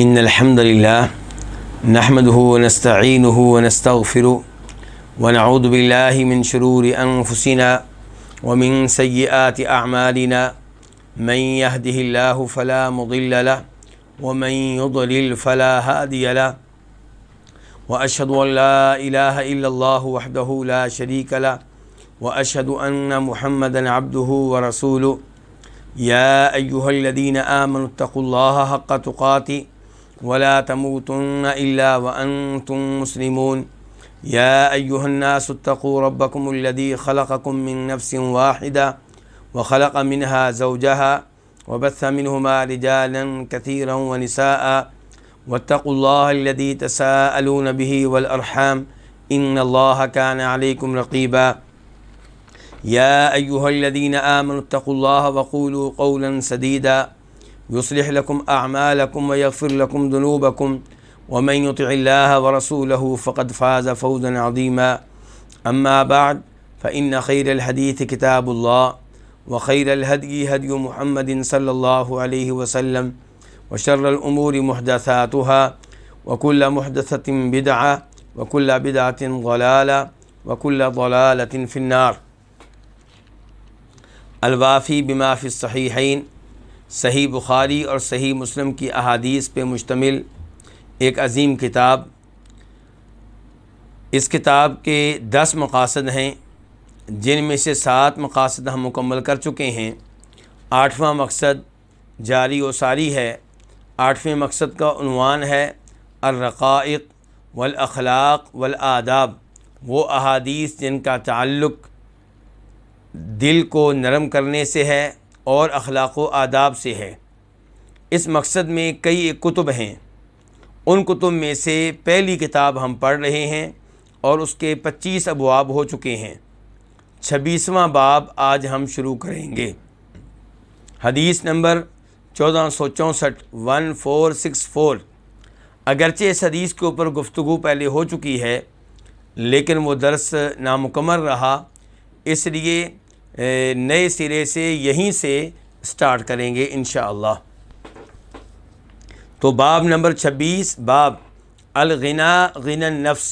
إن الحمد لله نحمده ونستعينه ونستغفره ونعوذ بالله من شرور أنفسنا ومن سيئات أعمالنا من يهده الله فلا مضل له ومن يضلل فلا هادي له وأشهد أن لا إله إلا الله وحده لا شريك له وأشهد أن محمدا عبده ورسوله يا أيها الذين آمنوا اتقوا الله حق تقاته ولا تموتن إلا وأنتم مسلمون يا أيها الناس اتقوا ربكم الذي خلقكم من نفس واحدة وخلق منها زوجها وبث منهما رجالا كثيرا ونساء واتقوا الله الذي تساءلون به والأرحام إن الله كان عليكم رقيبا يا أيها الذين آمنوا اتقوا الله وقولوا قولا سديدا يصلح لكم أعمالكم ويغفر لكم ذنوبكم ومن يطع الله ورسوله فقد فاز فوزا عظيما أما بعد فإن خير الحديث كتاب الله وخير الهدي هدي محمد صلى الله عليه وسلم وشر الأمور محدثاتها وكل محدثة بدعة وكل بدعة ضلالة وكل ضلالة في النار۔ الوافی بما فی الصحیحین، صحیح بخاری اور صحیح مسلم کی احادیث پہ مشتمل ایک عظیم کتاب۔ اس کتاب کے 10 مقاصد ہیں، جن میں سے 7 مقاصد ہم مکمل کر چکے ہیں۔ 8واں مقصد جاری و ساری ہے۔ 8ویں مقصد کا عنوان ہے الرقائق والاخلاق والآداب، وہ احادیث جن کا تعلق دل کو نرم کرنے سے ہے اور اخلاق و آداب سے ہے۔ اس مقصد میں کئی کتب ہیں۔ ان کتب میں سے پہلی کتاب ہم پڑھ رہے ہیں اور اس کے 25 ابواب ہو چکے ہیں۔ 26واں باب آج ہم شروع کریں گے۔ حدیث نمبر 1464 1464۔ اگرچہ اس حدیث کے اوپر گفتگو پہلے ہو چکی ہے، لیکن وہ درس نامکمل رہا، اس لیے نئے سرے سے یہیں سے سٹارٹ کریں گے انشاءاللہ۔ تو باب نمبر 26، باب الغنا غنى النفس۔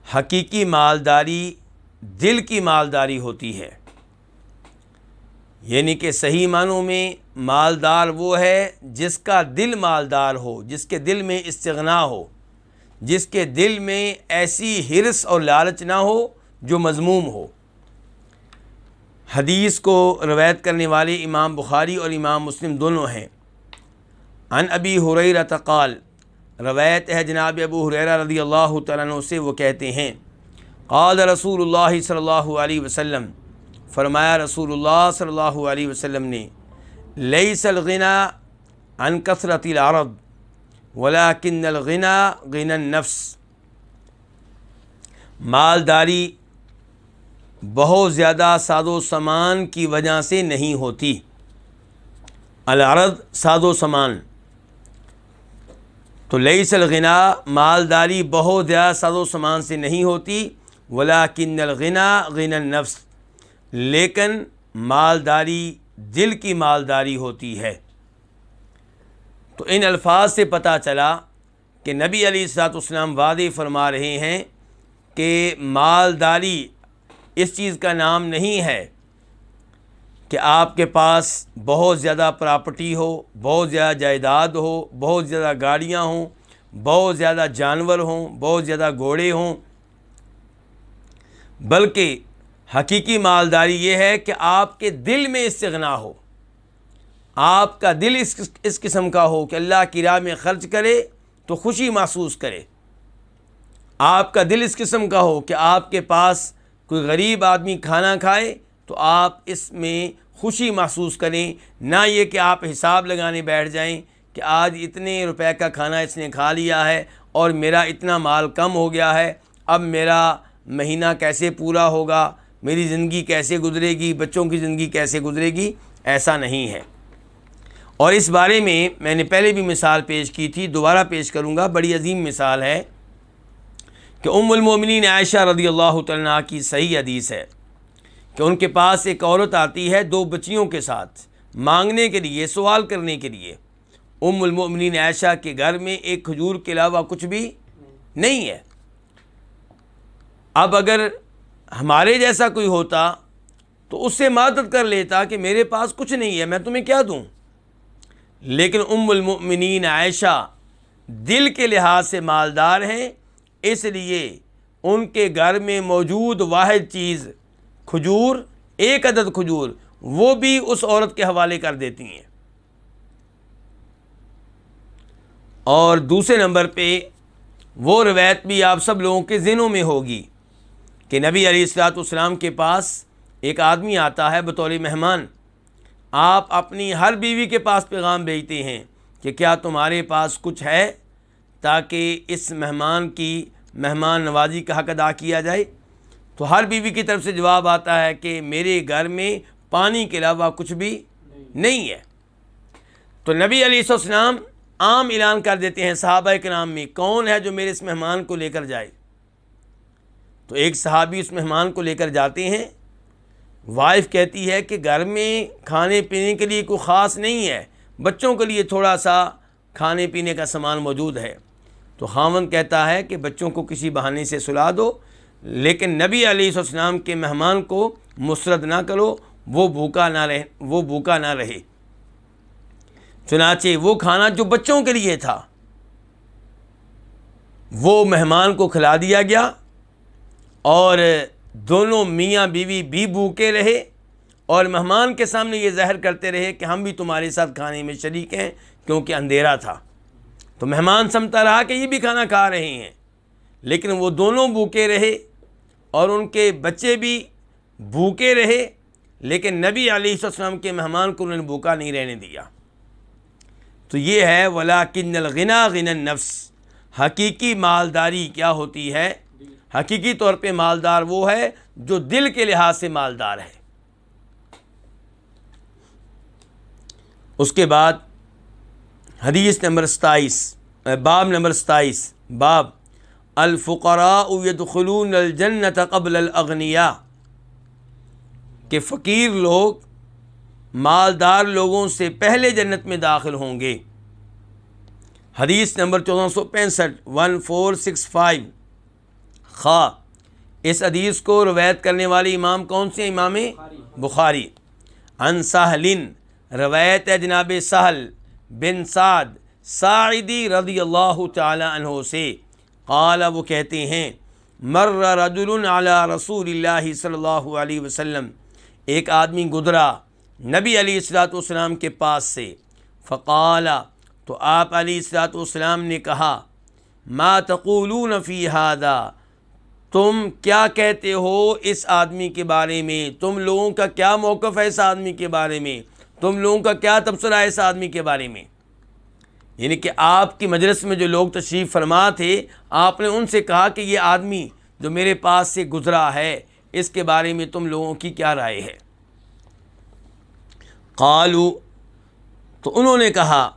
حقیقی مالداری دل کی مالداری ہوتی ہے، یعنی کہ صحیح معنوں میں مالدار وہ ہے جس کا دل مالدار ہو، جس کے دل میں استغنا ہو، جس کے دل میں ایسی حرص اور لالچ نہ ہو جو مذموم ہو۔ حدیث کو روایت کرنے والے امام بخاری اور امام مسلم دونوں ہیں۔ عن ابی ہریرہ قال، روایت ہے جناب ابو ہریرہ رضی اللہ تعالیٰ عنہ سے، وہ کہتے ہیں قال رسول اللہ صلی اللہ علیہ وسلم، فرمایا رسول اللہ صلی اللہ علیہ وسلم نے، لیس الغنی عن کثرۃ العرض ولکن الغنی غنی النفس۔ مالداری بہت زیادہ ساز و سامان کی وجہ سے نہیں ہوتی۔ العرض ساز و سامان، تو لیس الغنا مالداری بہت زیادہ ساز و سامان سے نہیں ہوتی، ولکن الغنا غنی النفس، لیکن مالداری دل کی مالداری ہوتی ہے۔ تو ان الفاظ سے پتہ چلا کہ نبی علیہ الصلوۃ والسلام واضح فرما رہے ہیں کہ مالداری اس چیز کا نام نہیں ہے کہ آپ کے پاس بہت زیادہ پراپرٹی ہو، بہت زیادہ جائیداد ہو، بہت زیادہ گاڑیاں ہوں، بہت زیادہ جانور ہوں، بہت زیادہ گھوڑے ہوں، بلکہ حقیقی مالداری یہ ہے کہ آپ کے دل میں استغنا ہو، آپ کا دل اس قسم کا ہو کہ اللہ کی راہ میں خرچ کرے تو خوشی محسوس کرے۔ آپ کا دل اس قسم کا ہو کہ آپ کے پاس کوئی غریب آدمی کھانا کھائے تو آپ اس میں خوشی محسوس کریں، نہ یہ کہ آپ حساب لگانے بیٹھ جائیں کہ آج اتنے روپے کا کھانا اس نے کھا لیا ہے اور میرا اتنا مال کم ہو گیا ہے، اب میرا مہینہ کیسے پورا ہوگا، میری زندگی کیسے گزرے گی، بچوں کی زندگی کیسے گزرے گی۔ ایسا نہیں ہے۔ اور اس بارے میں نے پہلے بھی مثال پیش کی تھی، دوبارہ پیش کروں گا، بڑی عظیم مثال ہے کہ ام المومنین عائشہ رضی اللہ تعالیٰ عنہا کی صحیح حدیث ہے کہ ان کے پاس ایک عورت آتی ہے 2 بچیوں کے ساتھ مانگنے کے لیے، سوال کرنے کے لیے، ام المؤمنین عائشہ کے گھر میں ایک کھجور کے علاوہ کچھ بھی نہیں ہے۔ اب اگر ہمارے جیسا کوئی ہوتا تو اس سے مدد کر لیتا کہ میرے پاس کچھ نہیں ہے، میں تمہیں کیا دوں، لیکن ام المؤمنین عائشہ دل کے لحاظ سے مالدار ہیں، اس لیے ان کے گھر میں موجود واحد چیز کھجور، ایک عدد کھجور، وہ بھی اس عورت کے حوالے کر دیتی ہیں۔ اور دوسرے نمبر پہ وہ روایت بھی آپ سب لوگوں کے ذہنوں میں ہوگی کہ نبی علیہ الصلوۃ والسلام کے پاس ایک آدمی آتا ہے بطور مہمان، آپ اپنی ہر بیوی کے پاس پیغام بھیجتے ہیں کہ کیا تمہارے پاس کچھ ہے تاکہ اس مہمان کی مہمان نوازی کا حق ادا کیا جائے، تو ہر بیوی کی طرف سے جواب آتا ہے کہ میرے گھر میں پانی کے علاوہ کچھ بھی نہیں ہے۔ تو نبی علیہ السلام عام اعلان کر دیتے ہیں صحابہ کرام میں، کون ہے جو میرے اس مہمان کو لے کر جائے؟ تو ایک صحابی اس مہمان کو لے کر جاتے ہیں، وائف کہتی ہے کہ گھر میں کھانے پینے کے لیے کوئی خاص نہیں ہے، بچوں کے لیے تھوڑا سا کھانے پینے کا سامان موجود ہے۔ تو خاوند کہتا ہے کہ بچوں کو کسی بہانے سے سلا دو، لیکن نبی علیہ السلام کے مہمان کو مسرد نہ کرو، وہ بھوکا نہ رہے۔ چنانچہ وہ کھانا جو بچوں کے لیے تھا وہ مہمان کو کھلا دیا گیا، اور دونوں میاں بیوی بھی بھوکے رہے، اور مہمان کے سامنے یہ ظاہر کرتے رہے کہ ہم بھی تمہارے ساتھ کھانے میں شریک ہیں، کیونکہ اندھیرا تھا۔ تو مہمان سمجھتا رہا کہ یہ بھی کھانا کھا رہے ہیں، لیکن وہ دونوں بھوکے رہے اور ان کے بچے بھی بھوکے رہے، لیکن نبی علیہ السلام کے مہمان کو انہوں نے بھوکا نہیں رہنے دیا۔ تو یہ ہے وَلَٰكِنَّ الْغِنَىٰ غِنَى النَّفْسِ، حقیقی مالداری کیا ہوتی ہے؟ حقیقی طور پہ مالدار وہ ہے جو دل کے لحاظ سے مالدار ہے۔ اس کے بعد حدیث نمبر 27، باب نمبر 27، باب الفقراء يدخلون الجنة قبل الاغنیاء، کہ فقیر لوگ مالدار لوگوں سے پہلے جنت میں داخل ہوں گے۔ حدیث نمبر 1465، 1465۔ اس حدیث کو روایت کرنے والے امام کون سے؟ امام بخاری۔ عن سہل، روایت ہے جناب سہل بن سعد ساعدی رضی اللہ تعالی عنہ سے، قال، وہ کہتے ہیں، مر رجل علی رسول اللہ صلی اللہ علیہ وسلم، ایک آدمی گزرا نبی علیہ الصلوۃ والسلام کے پاس سے، فقال، تو آپ علیہ الصلوۃ والسلام نے کہا، ما تقولون فی ھذا، تم کیا کہتے ہو اس آدمی کے بارے میں؟ تم لوگوں کا کیا موقف ہے اس آدمی کے بارے میں؟ تم لوگوں کا کیا تبصرہ ہے اس آدمی کے بارے میں؟ یعنی کہ آپ کی مجلس میں جو لوگ تشریف فرما تھے، آپ نے ان سے کہا کہ یہ آدمی جو میرے پاس سے گزرا ہے، اس کے بارے میں تم لوگوں کی کیا رائے ہے؟ قالوا، تو انہوں نے کہا،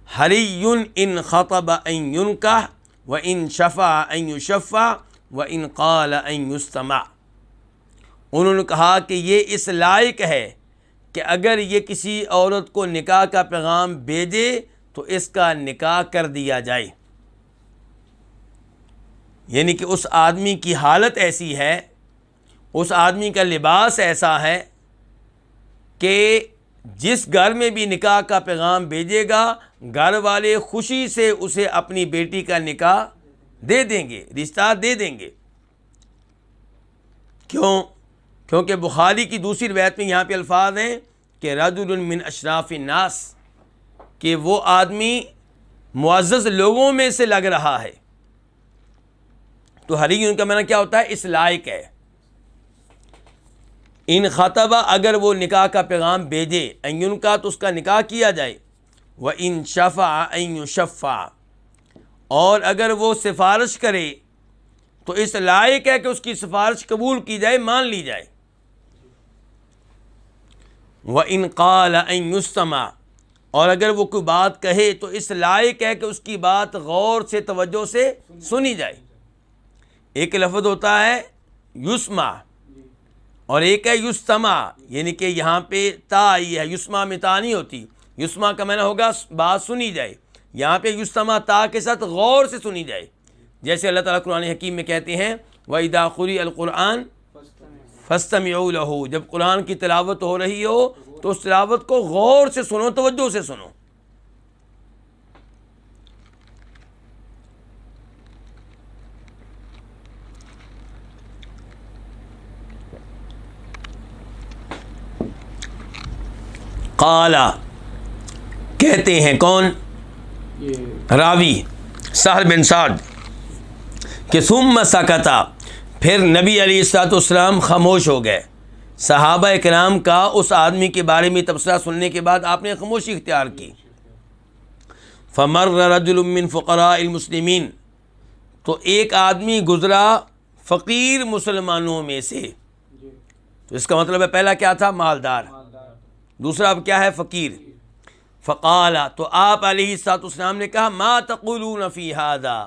حری ان خطب ان ينکح وان شفع ان یشفع وان قال ان یستمع، انہوں نے کہا کہ یہ اس لائق ہے کہ اگر یہ کسی عورت کو نکاح کا پیغام بھیجے تو اس کا نکاح کر دیا جائے۔ یعنی کہ اس آدمی کی حالت ایسی ہے، اس آدمی کا لباس ایسا ہے کہ جس گھر میں بھی نکاح کا پیغام بھیجے گا، گھر والے خوشی سے اسے اپنی بیٹی کا نکاح دے دیں گے، رشتہ دے دیں گے۔ کیوں؟ کیونکہ بخاری کی دوسری روایت میں یہاں پہ الفاظ ہیں کہ رجل من اشراف الناس، کہ وہ آدمی معزز لوگوں میں سے لگ رہا ہے۔ تو حری ان کا معنی کیا ہوتا ہے؟ اس لائق ہے۔ ان خطبہ، اگر وہ نکاح کا پیغام بھیجے، ان ینکا، تو اس کا نکاح کیا جائے، وَإِن شَفَعَ أَن يُشَفَّعَ، اور اگر وہ سفارش کرے تو اس لائق ہے کہ اس کی سفارش قبول کی جائے، مان لی جائے۔ وَإِن قَالَ أَن يُسْتَمَعَ، اور اگر وہ کوئی بات کہے تو اس لائق ہے کہ اس کی بات غور سے، توجہ سے سنی جائے۔ ایک لفظ ہوتا ہے یسمع اور ایک ہے یستمع، یعنی کہ یہاں پہ تا آئی ہے، یسمع میں تا نہیں ہوتی، یسما کا معنی ہوگا بات سنی جائے، یہاں پہ یستمع تا کے ساتھ غور سے سنی جائے، جیسے اللہ تعالیٰ قرآن حکیم میں کہتے ہیں وَإِذَا قُرِئَ الْقُرْآنُ فَاسْتَمِعُوا لَهُ، جب قرآن کی تلاوت ہو رہی ہو تو اس تلاوت کو غور سے سنو، توجہ سے سنو۔ قالا کہتے ہیں کون؟ راوی سہل بن سعد کہ ثم سکتا، پھر نبی علیہ الصلوۃ والسلام خاموش ہو گئے۔ صحابہ کرام کا اس آدمی کے بارے میں تبصرہ سننے کے بعد آپ نے خاموشی اختیار کی۔ فمر رجل من فقراء المسلمین، تو ایک آدمی گزرا فقیر مسلمانوں میں سے، تو اس کا مطلب ہے پہلا کیا تھا؟ مالدار، دوسرا اب کیا ہے؟ فقیر۔ فقال، تو آپ علیہ الصلوۃ والسلام نے کہا ما تقولون فی ھذا،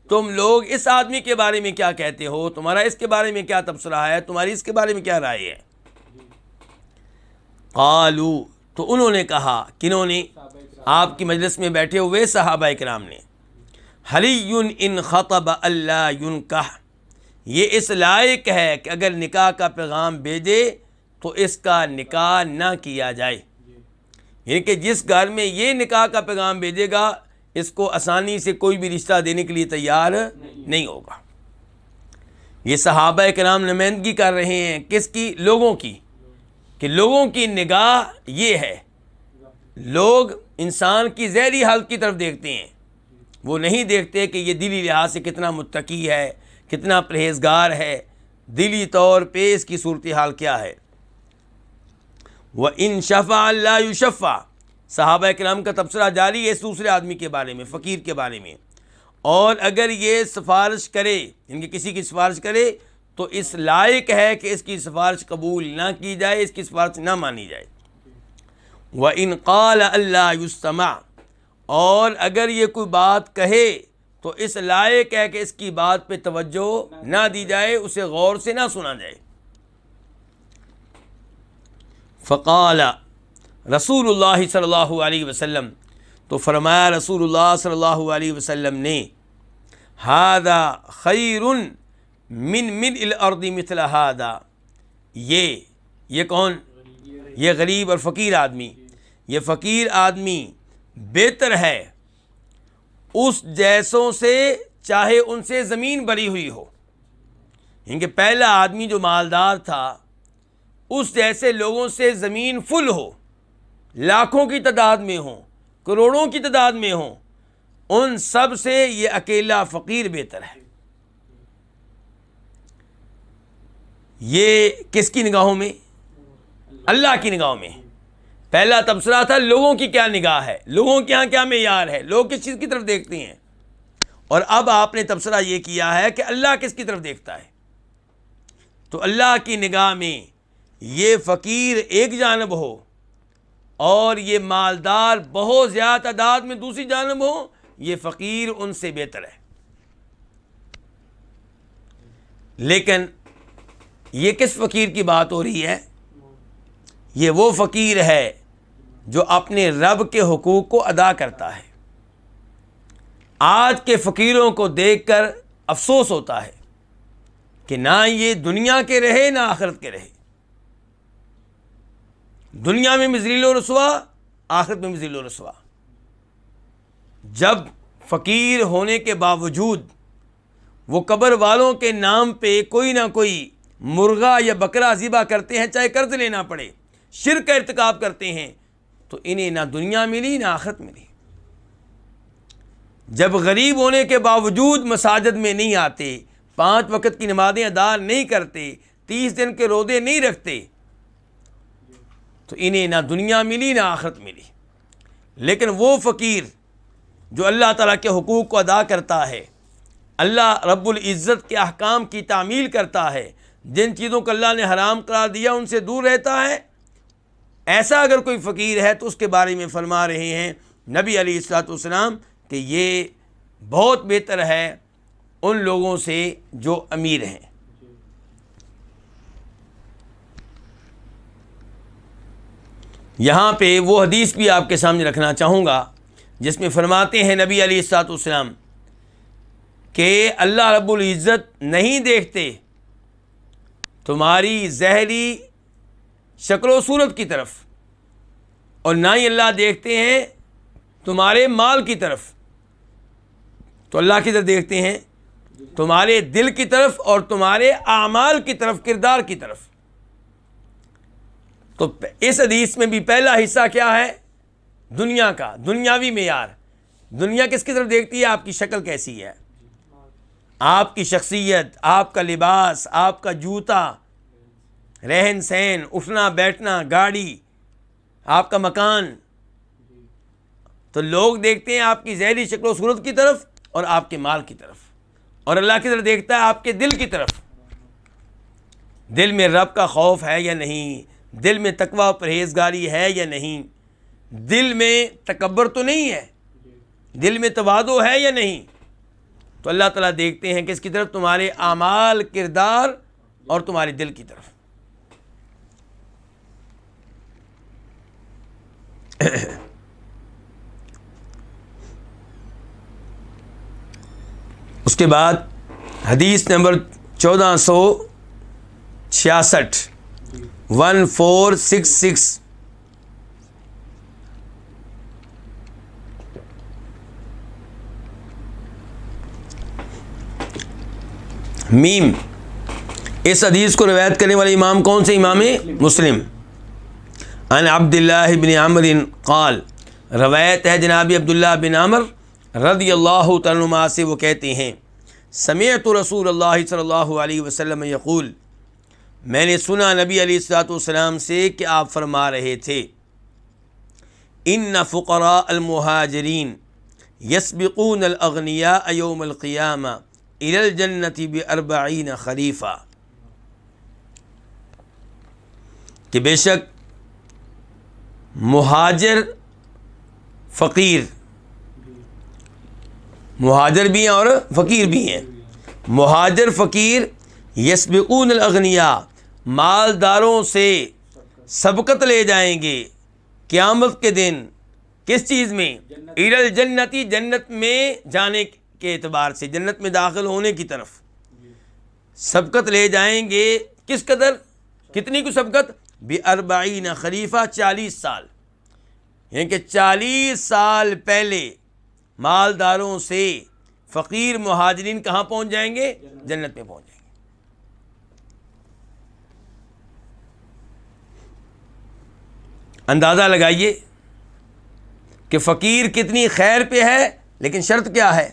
تم لوگ اس آدمی کے بارے میں کیا کہتے ہو؟ تمہارا اس کے بارے میں کیا تبصرہ ہے؟ تمہاری اس کے بارے میں کیا رائے ہے؟ قالو، تو انہوں نے کہا، کنہوں نے؟ آپ کی مجلس میں بیٹھے ہوئے صحابہ کرام نے، حلی ان خطب اللہ ینکح، یہ اس لائق ہے کہ اگر نکاح کا پیغام بھیجے تو اس کا نکاح نہ کیا جائے، یعنی کہ جس گھر میں یہ نکاح کا پیغام بھیجے گا اس کو آسانی سے کوئی بھی رشتہ دینے کے لیے تیار نہیں ہوگا۔ یہ صحابہ کرام نمائندگی کر رہے ہیں کس کی؟ لوگوں کی، کہ لوگوں کی نگاہ یہ ہے، لوگ انسان کی ظاہری حالت کی طرف دیکھتے ہیں، وہ نہیں دیکھتے کہ یہ دلی لحاظ سے کتنا متقی ہے، کتنا پرہیزگار ہے، دلی طور پہ اس کی صورتحال کیا ہے۔ وَإِن شَفَعَ لَا يُشَفَّعَ، صحابہ کرام کا تبصرہ جاری ہے اس دوسرے آدمی کے بارے میں، فقیر کے بارے میں، اور اگر یہ سفارش کرے، ان کی کسی کی سفارش کرے تو اس لائق ہے کہ اس کی سفارش قبول نہ کی جائے، اس کی سفارش نہ مانی جائے۔ وَإِن قَالَ أَلَّا يُسْتَمَعَ، اور اگر یہ کوئی بات کہے تو اس لائق ہے کہ اس کی بات پہ توجہ نہ دی جائے، اسے غور سے نہ سنا جائے۔ فقال رسول اللہ صلی اللہ علیہ وسلم، تو فرمایا رسول اللہ صلی اللہ علیہ وسلم نے، ھذا خیر من ملء الارض مثل ھذا، یہ کون؟ یہ غریب اور فقیر آدمی، یہ فقیر آدمی بہتر ہے اس جیسوں سے چاہے ان سے زمین بھری ہوئی ہو، ان کے پہلا آدمی جو مالدار تھا اس جیسے لوگوں سے زمین فل ہو، لاکھوں کی تعداد میں ہوں، کروڑوں کی تعداد میں ہوں، ان سب سے یہ اکیلا فقیر بہتر ہے۔ یہ کس کی نگاہوں میں؟ اللہ کی نگاہوں میں۔ پہلا تبصرہ تھا لوگوں کی کیا نگاہ ہے، لوگوں کے ہاں کیا معیار ہے، لوگ کس چیز کی طرف دیکھتے ہیں، اور اب آپ نے تبصرہ یہ کیا ہے کہ اللہ کس کی طرف دیکھتا ہے۔ تو اللہ کی نگاہ میں یہ فقیر ایک جانب ہو اور یہ مالدار بہت زیادہ تعداد میں دوسری جانب ہو، یہ فقیر ان سے بہتر ہے۔ لیکن یہ کس فقیر کی بات ہو رہی ہے؟ یہ وہ فقیر ہے جو اپنے رب کے حقوق کو ادا کرتا ہے۔ آج کے فقیروں کو دیکھ کر افسوس ہوتا ہے کہ نہ یہ دنیا کے رہے نہ آخرت کے رہے، دنیا میں بھی ذلیل و رسوا، آخرت میں بھی ذلیل و رسوا۔ جب فقیر ہونے کے باوجود وہ قبر والوں کے نام پہ کوئی نہ کوئی مرغا یا بکرا ذبح کرتے ہیں، چاہے قرض لینا پڑے، شرک کا ارتکاب کرتے ہیں، تو انہیں نہ دنیا ملی نہ آخرت ملی۔ جب غریب ہونے کے باوجود مساجد میں نہیں آتے، 5 وقت کی نمازیں ادا نہیں کرتے، 30 دن کے روزے نہیں رکھتے، تو انہیں نہ دنیا ملی نہ آخرت ملی۔ لیکن وہ فقیر جو اللہ تعالیٰ کے حقوق کو ادا کرتا ہے، اللہ رب العزت کے احکام کی تعمیل کرتا ہے، جن چیزوں کو اللہ نے حرام قرار دیا ان سے دور رہتا ہے، ایسا اگر کوئی فقیر ہے تو اس کے بارے میں فرما رہے ہیں نبی علیہ الصلوۃ والسلام کہ یہ بہت بہتر ہے ان لوگوں سے جو امیر ہیں۔ یہاں پہ وہ حدیث بھی آپ کے سامنے رکھنا چاہوں گا جس میں فرماتے ہیں نبی علیہ الصلوۃ والسلام کہ اللہ رب العزت نہیں دیکھتے تمہاری ظاہری شکل و صورت کی طرف، اور نہ ہی اللہ دیکھتے ہیں تمہارے مال کی طرف، تو اللہ کی طرف دیکھتے ہیں تمہارے دل کی طرف اور تمہارے اعمال کی طرف، کردار کی طرف۔ تو اس حدیث میں بھی پہلا حصہ کیا ہے؟ دنیا کا، دنیاوی معیار۔ دنیا کس کی طرف دیکھتی ہے؟ آپ کی شکل کیسی ہے، آپ کی شخصیت، آپ کا لباس، آپ کا جوتا، رہن سہن، اٹھنا بیٹھنا، گاڑی، آپ کا مکان۔ تو لوگ دیکھتے ہیں آپ کی ظاہری شکل و صورت کی طرف اور آپ کے مال کی طرف، اور اللہ کی طرف دیکھتا ہے آپ کے دل کی طرف۔ دل میں رب کا خوف ہے یا نہیں؟ دل میں تقوی و پرہیزگاری ہے یا نہیں؟ دل میں تکبر تو نہیں ہے؟ دل میں تواضع ہے یا نہیں؟ تو اللہ تعالیٰ دیکھتے ہیں کس کی طرف؟ تمہارے اعمال، کردار اور تمہارے دل کی طرف۔ اس کے بعد حدیث نمبر 1466 1466 میم۔ اس حدیث کو روایت کرنے والے امام کون سے؟ امام مسلم۔ عن عبداللہ بن عمر قال، روایت ہے جناب عبداللہ بن عمر رضی اللہ تعالیٰ عنہما سے، وہ کہتے ہیں سمعت رسول اللہ صلی اللہ علیہ وسلم یقول، میں نے سنا نبی علیہ الصلوۃ والسلام سے کہ آپ فرما رہے تھے ان فقراء المہاجرین یسبقون الاغنیاء یوم القیامہ الی الجنۃ ب40 خریفہ، کہ بے شک مہاجر فقیر، مہاجر بھی ہیں اور فقیر بھی ہیں، مہاجر فقیر یسبقون الاغنیاء، مالداروں سے سبقت لے جائیں گے قیامت کے دن۔ کس چیز میں؟ الی الجنۃ، جنت میں جانے کے اعتبار سے، جنت میں داخل ہونے کی طرف سبقت لے جائیں گے۔ کس قدر؟ کتنی کو سبقت؟ ب40 خریفہ، 40 سال، یعنی کہ 40 سال پہلے مالداروں سے فقیر مہاجرین کہاں پہنچ جائیں گے؟ جنت میں پہنچ جائیں گے۔ اندازہ لگائیے کہ فقیر کتنی خیر پہ ہے، لیکن شرط کیا ہے؟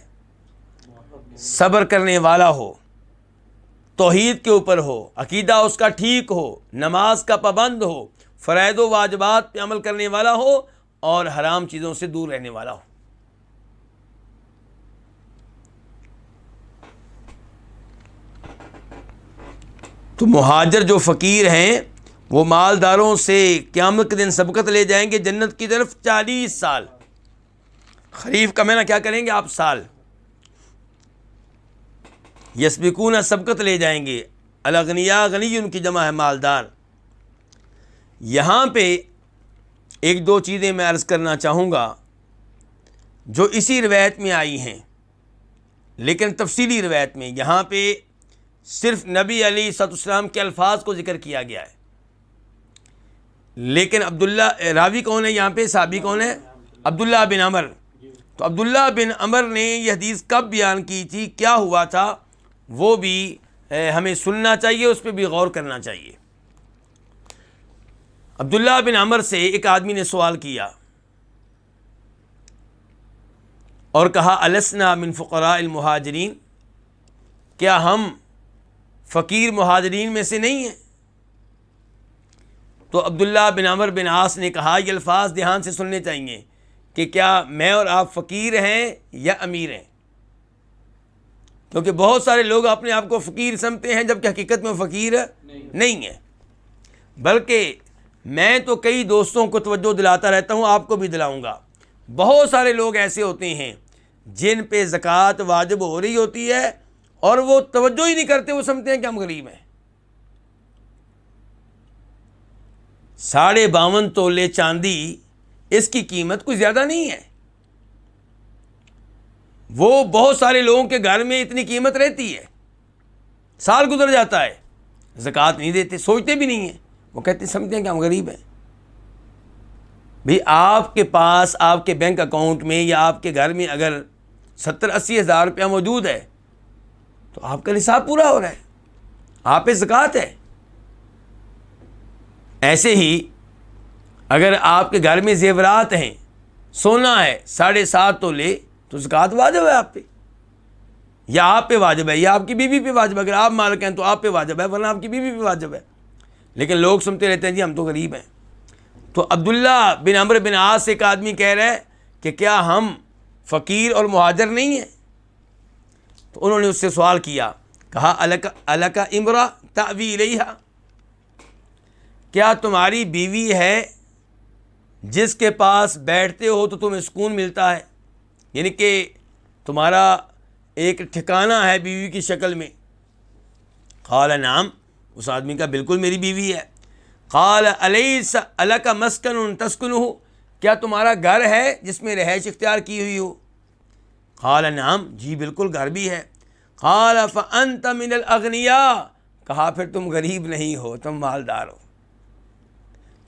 صبر کرنے والا ہو، توحید کے اوپر ہو، عقیدہ اس کا ٹھیک ہو، نماز کا پابند ہو، فرائض و واجبات پہ عمل کرنے والا ہو، اور حرام چیزوں سے دور رہنے والا ہو۔ تو مہاجر جو فقیر ہیں وہ مالداروں سے قیامت کے دن سبقت لے جائیں گے جنت کی طرف 40 سال۔ خریف کا معنی کیا کریں گے آپ؟ سال۔ یسبقون، سبقت لے جائیں گے، الاغنیاء، غنی ان کی جمع ہے مالدار۔ یہاں پہ ایک دو چیزیں میں عرض کرنا چاہوں گا جو اسی روایت میں آئی ہیں، لیکن تفصیلی روایت میں یہاں پہ صرف نبی علیہ الصلوۃ والسلام کے الفاظ کو ذکر کیا گیا ہے، لیکن عبداللہ، راوی کون ہے یہاں پہ؟ صحابی کون ہے؟ عبداللہ بن عمر۔ تو عبداللہ بن عمر نے یہ حدیث کب بیان کی تھی، کیا ہوا تھا، وہ بھی ہمیں سننا چاہیے، اس پہ بھی غور کرنا چاہیے۔ عبداللہ بن عمر سے ایک آدمی نے سوال کیا اور کہا السنا من فقراء المہاجرین، کیا ہم فقیر مہاجرین میں سے نہیں ہیں؟ تو عبداللہ بن عمر بن عاص نے کہا، یہ الفاظ دھیان سے سننے چاہیے کہ کیا میں اور آپ فقیر ہیں یا امیر ہیں؟ کیونکہ بہت سارے لوگ اپنے آپ کو فقیر سمجھتے ہیں جبکہ حقیقت میں فقیر نہیں ہے۔ بلکہ میں تو کئی دوستوں کو توجہ دلاتا رہتا ہوں، آپ کو بھی دلاؤں گا، بہت سارے لوگ ایسے ہوتے ہیں جن پہ زکوٰۃ واجب ہو رہی ہوتی ہے اور وہ توجہ ہی نہیں کرتے، وہ سمجھتے ہیں کہ ہم غریب ہیں۔ 52.5 تولے چاندی اس کی قیمت کوئی زیادہ نہیں ہے. وہ بہت سارے لوگوں کے گھر میں اتنی قیمت رہتی ہے, سال گزر جاتا ہے, زکوٰۃ نہیں دیتے, سوچتے بھی نہیں ہیں. وہ کہتے سمجھتے ہیں کہ ہم غریب ہیں. بھئی آپ کے پاس آپ کے بینک اکاؤنٹ میں یا آپ کے گھر میں اگر 70-80 ہزار روپیہ موجود ہے تو آپ کا نصاب پورا ہو رہا ہے, آپ پہ زکوٰۃ ہے. ایسے ہی اگر آپ کے گھر میں زیورات ہیں, سونا ہے 7.5 تولے, تو زکوٰۃ واجب ہے آپ پہ, یا آپ پہ واجب ہے یا آپ کی بیوی پہ واجب ہے. اگر آپ مالک ہیں تو آپ پہ واجب ہے, ورنہ آپ کی بیوی پہ واجب ہے. لیکن لوگ سنتے رہتے ہیں جی ہم تو غریب ہیں. تو عبداللہ بن عمرو بن عاص ایک آدمی کہہ رہے ہیں کہ کیا ہم فقیر اور مہاجر نہیں ہیں؟ تو انہوں نے اس سے سوال کیا, کہا الک امرا تأوی الیہا, کیا تمہاری بیوی ہے جس کے پاس بیٹھتے ہو تو تمہیں سکون ملتا ہے, یعنی کہ تمہارا ایک ٹھکانہ ہے بیوی کی شکل میں؟ قال نعم, اس آدمی کا بالکل میری بیوی ہے. قال الیس الک مسکن تسکنہ, کیا تمہارا گھر ہے جس میں رہائش اختیار کی ہوئی ہو؟ قال نعم, جی بالکل گھر بھی ہے. قال فانت من الاغنیاء, کہا پھر تم غریب نہیں ہو, تم مالدار ہو.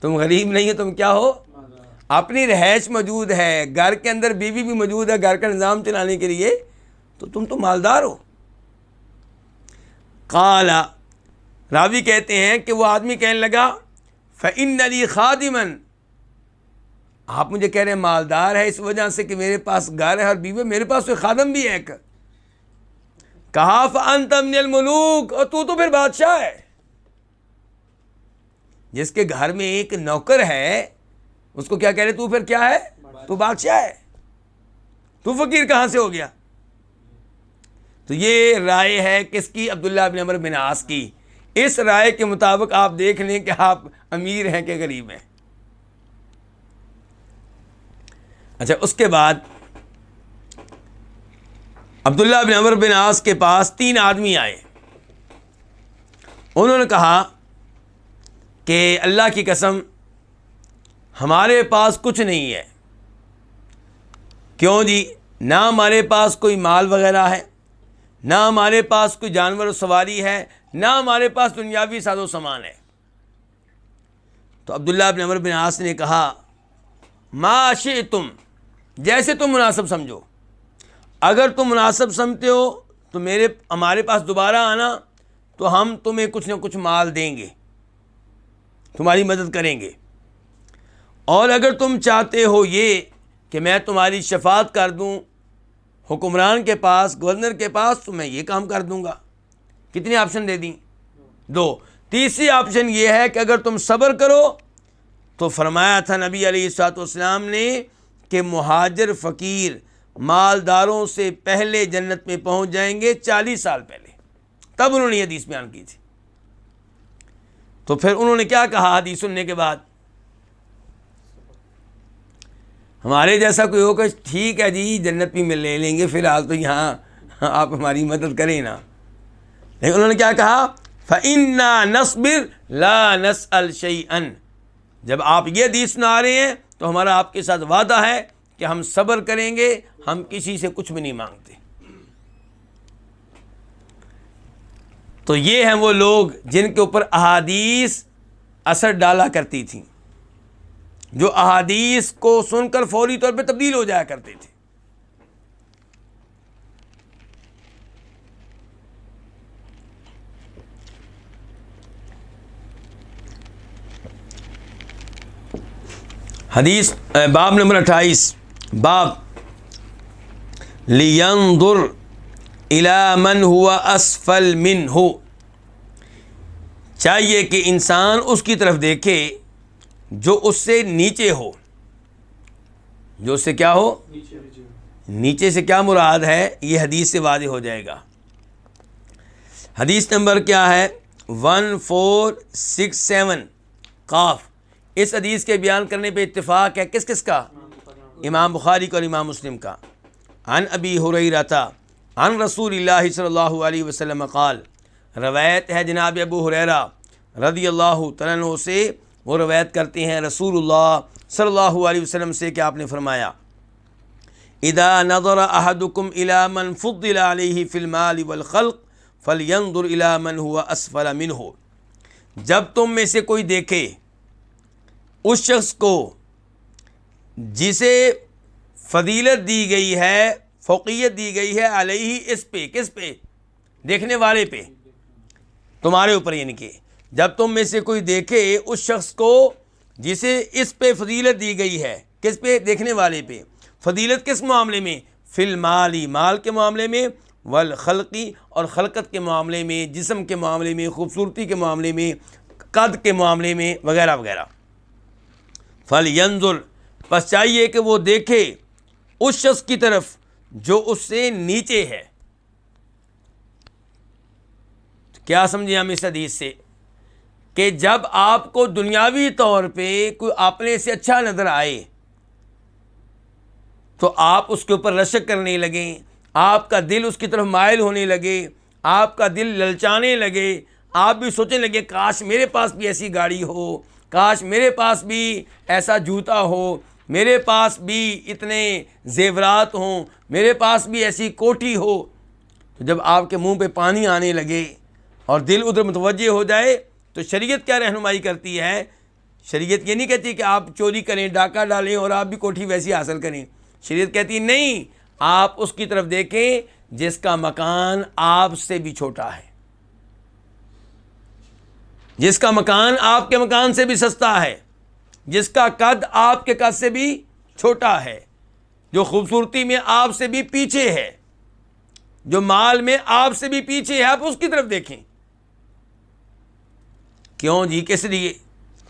تم غریب نہیں ہو, تم کیا ہو؟ اپنی رہائش موجود ہے, گھر کے اندر بیوی بھی موجود ہے گھر کا نظام چلانے کے لیے, تو تم تو مالدار ہو. قال, راوی کہتے ہیں کہ وہ آدمی کہنے لگا فإن لي خادما, آپ مجھے کہہ رہے ہیں مالدار ہے اس وجہ سے کہ میرے پاس گھر ہے اور بیوی, میرے پاس تو خادم بھی ہے ایک. کہا فأنت من الملوک, اور تو پھر بادشاہ ہے. جس کے گھر میں ایک نوکر ہے اس کو کیا کہہ رہے, تو پھر کیا ہے, تو بادشاہ ہے, تو فقیر کہاں سے ہو گیا؟ تو یہ رائے ہے کس کی؟ عبداللہ بن عمرو بن عاص کی. اس رائے کے مطابق آپ دیکھ لیں کہ آپ امیر ہیں کہ غریب ہیں. اچھا, اس کے بعد عبداللہ بن عمرو بن عاص کے پاس 3 آدمی آئے. انہوں نے کہا کہ اللہ کی قسم ہمارے پاس کچھ نہیں ہے. کیوں جی؟ نہ ہمارے پاس کوئی مال وغیرہ ہے, نہ ہمارے پاس کوئی جانور و سواری ہے, نہ ہمارے پاس دنیاوی ساز و سامان ہے. تو عبداللہ بن عمرو بن عاص نے کہا ما شئتم, جیسے تم مناسب سمجھو. اگر تم مناسب سمجھتے ہو تو ہمارے پاس دوبارہ آنا, تو ہم تمہیں کچھ نہ کچھ مال دیں گے, تمہاری مدد کریں گے. اور اگر تم چاہتے ہو یہ کہ میں تمہاری شفاعت کر دوں حکمران کے پاس, گورنر کے پاس, تو میں یہ کام کر دوں گا. کتنی آپشن دے دیں؟ 2. تیسری آپشن یہ ہے کہ اگر تم صبر کرو, تو فرمایا تھا نبی علیہ الصلوۃ والسلام نے کہ مہاجر فقیر مالداروں سے پہلے جنت میں پہنچ جائیں گے 40 سال پہلے. تب انہوں نے یہ حدیث بیان کی تھی. تو پھر انہوں نے کیا کہا حدیث سننے کے بعد؟ ہمارے جیسا کوئی ہوگا, ٹھیک ہے جی جنت بھی لے لیں گے, فی الحال تو یہاں آپ ہماری مدد کریں نا. لیکن انہوں نے کیا کہا, فَإِنَّا نَصْبِرْ لَا نَسْأَلْ شَيْئًا, جب آپ یہ حدیث سنا رہے ہیں تو ہمارا آپ کے ساتھ وعدہ ہے کہ ہم صبر کریں گے, ہم کسی سے کچھ بھی نہیں مانگتے. تو یہ ہیں وہ لوگ جن کے اوپر احادیث اثر ڈالا کرتی تھیں, جو احادیث کو سن کر فوری طور پہ تبدیل ہو جایا کرتے تھے. حدیث باب نمبر 28, باب لِيَنْظُرْ إِلَى مَنْ هُوَ أَسْفَلْ مِنْهُ, چاہیے کہ انسان اس کی طرف دیکھے جو اس سے نیچے ہو. جو اس سے کیا ہو؟ نیچے سے کیا مراد ہے یہ حدیث سے واضح ہو جائے گا. حدیث نمبر کیا ہے؟ 1467 قاف. اس حدیث کے بیان کرنے پہ اتفاق ہے کس کس کا؟ امام بخاری کا اور امام مسلم کا. عن ابی ہریرہ عن رسول اللہ صلی اللہ علیہ وسلم قال, روایت ہے جناب ابو ہریرہ رضی اللہ تعالیٰ عنہ سے, وہ روایت کرتے ہیں رسول اللہ صلی اللہ علیہ وسلم سے کہ آپ نے فرمایا اذا نظر احدکم الی من فضل علیہ فی المال والخلق فلینظر الی من هو اسفل منہ، جب تم میں سے کوئی دیکھے اس شخص کو جسے فضیلت دی گئی ہے، فوقیت دی گئی ہے، علیہ اس پہ، کس پہ؟ دیکھنے والے پہ، تمہارے اوپر، یعنی کہ جب تم میں سے کوئی دیکھے اس شخص کو جسے اس پہ فضیلت دی گئی ہے، کس پہ؟ دیکھنے والے پہ۔ فضیلت کس معاملے میں؟ فی المالی، مال کے معاملے میں، والخلقی، اور خلقت کے معاملے میں، جسم کے معاملے میں، خوبصورتی کے معاملے میں، قد کے معاملے میں، وغیرہ وغیرہ۔ فَلْيَنْظُرْ، پس چاہیے کہ وہ دیکھے اس شخص کی طرف جو اس سے نیچے ہے۔ کیا سمجھیں ہم اس حدیث سے؟ کہ جب آپ کو دنیاوی طور پہ کوئی اپنے سے اچھا نظر آئے تو آپ اس کے اوپر رشک کرنے لگیں، آپ کا دل اس کی طرف مائل ہونے لگے، آپ کا دل للچانے لگے، آپ بھی سوچنے لگے کاش میرے پاس بھی ایسی گاڑی ہو، کاش میرے پاس بھی ایسا جوتا ہو، میرے پاس بھی اتنے زیورات ہوں، میرے پاس بھی ایسی کوٹھی ہو۔ تو جب آپ کے منہ پہ پانی آنے لگے اور دل ادھر متوجہ ہو جائے تو شریعت کیا رہنمائی کرتی ہے؟ شریعت یہ نہیں کہتی کہ آپ چوری کریں، ڈاکہ ڈالیں اور آپ بھی کوٹھی ویسی حاصل کریں۔ شریعت کہتی ہے نہیں، آپ اس کی طرف دیکھیں جس کا مکان آپ سے بھی چھوٹا ہے، جس کا مکان آپ کے مکان سے بھی سستا ہے، جس کا قد آپ کے قد سے بھی چھوٹا ہے، جو خوبصورتی میں آپ سے بھی پیچھے ہے، جو مال میں آپ سے بھی پیچھے ہے، آپ اس کی طرف دیکھیں۔ کیوں جی؟ کس لیے؟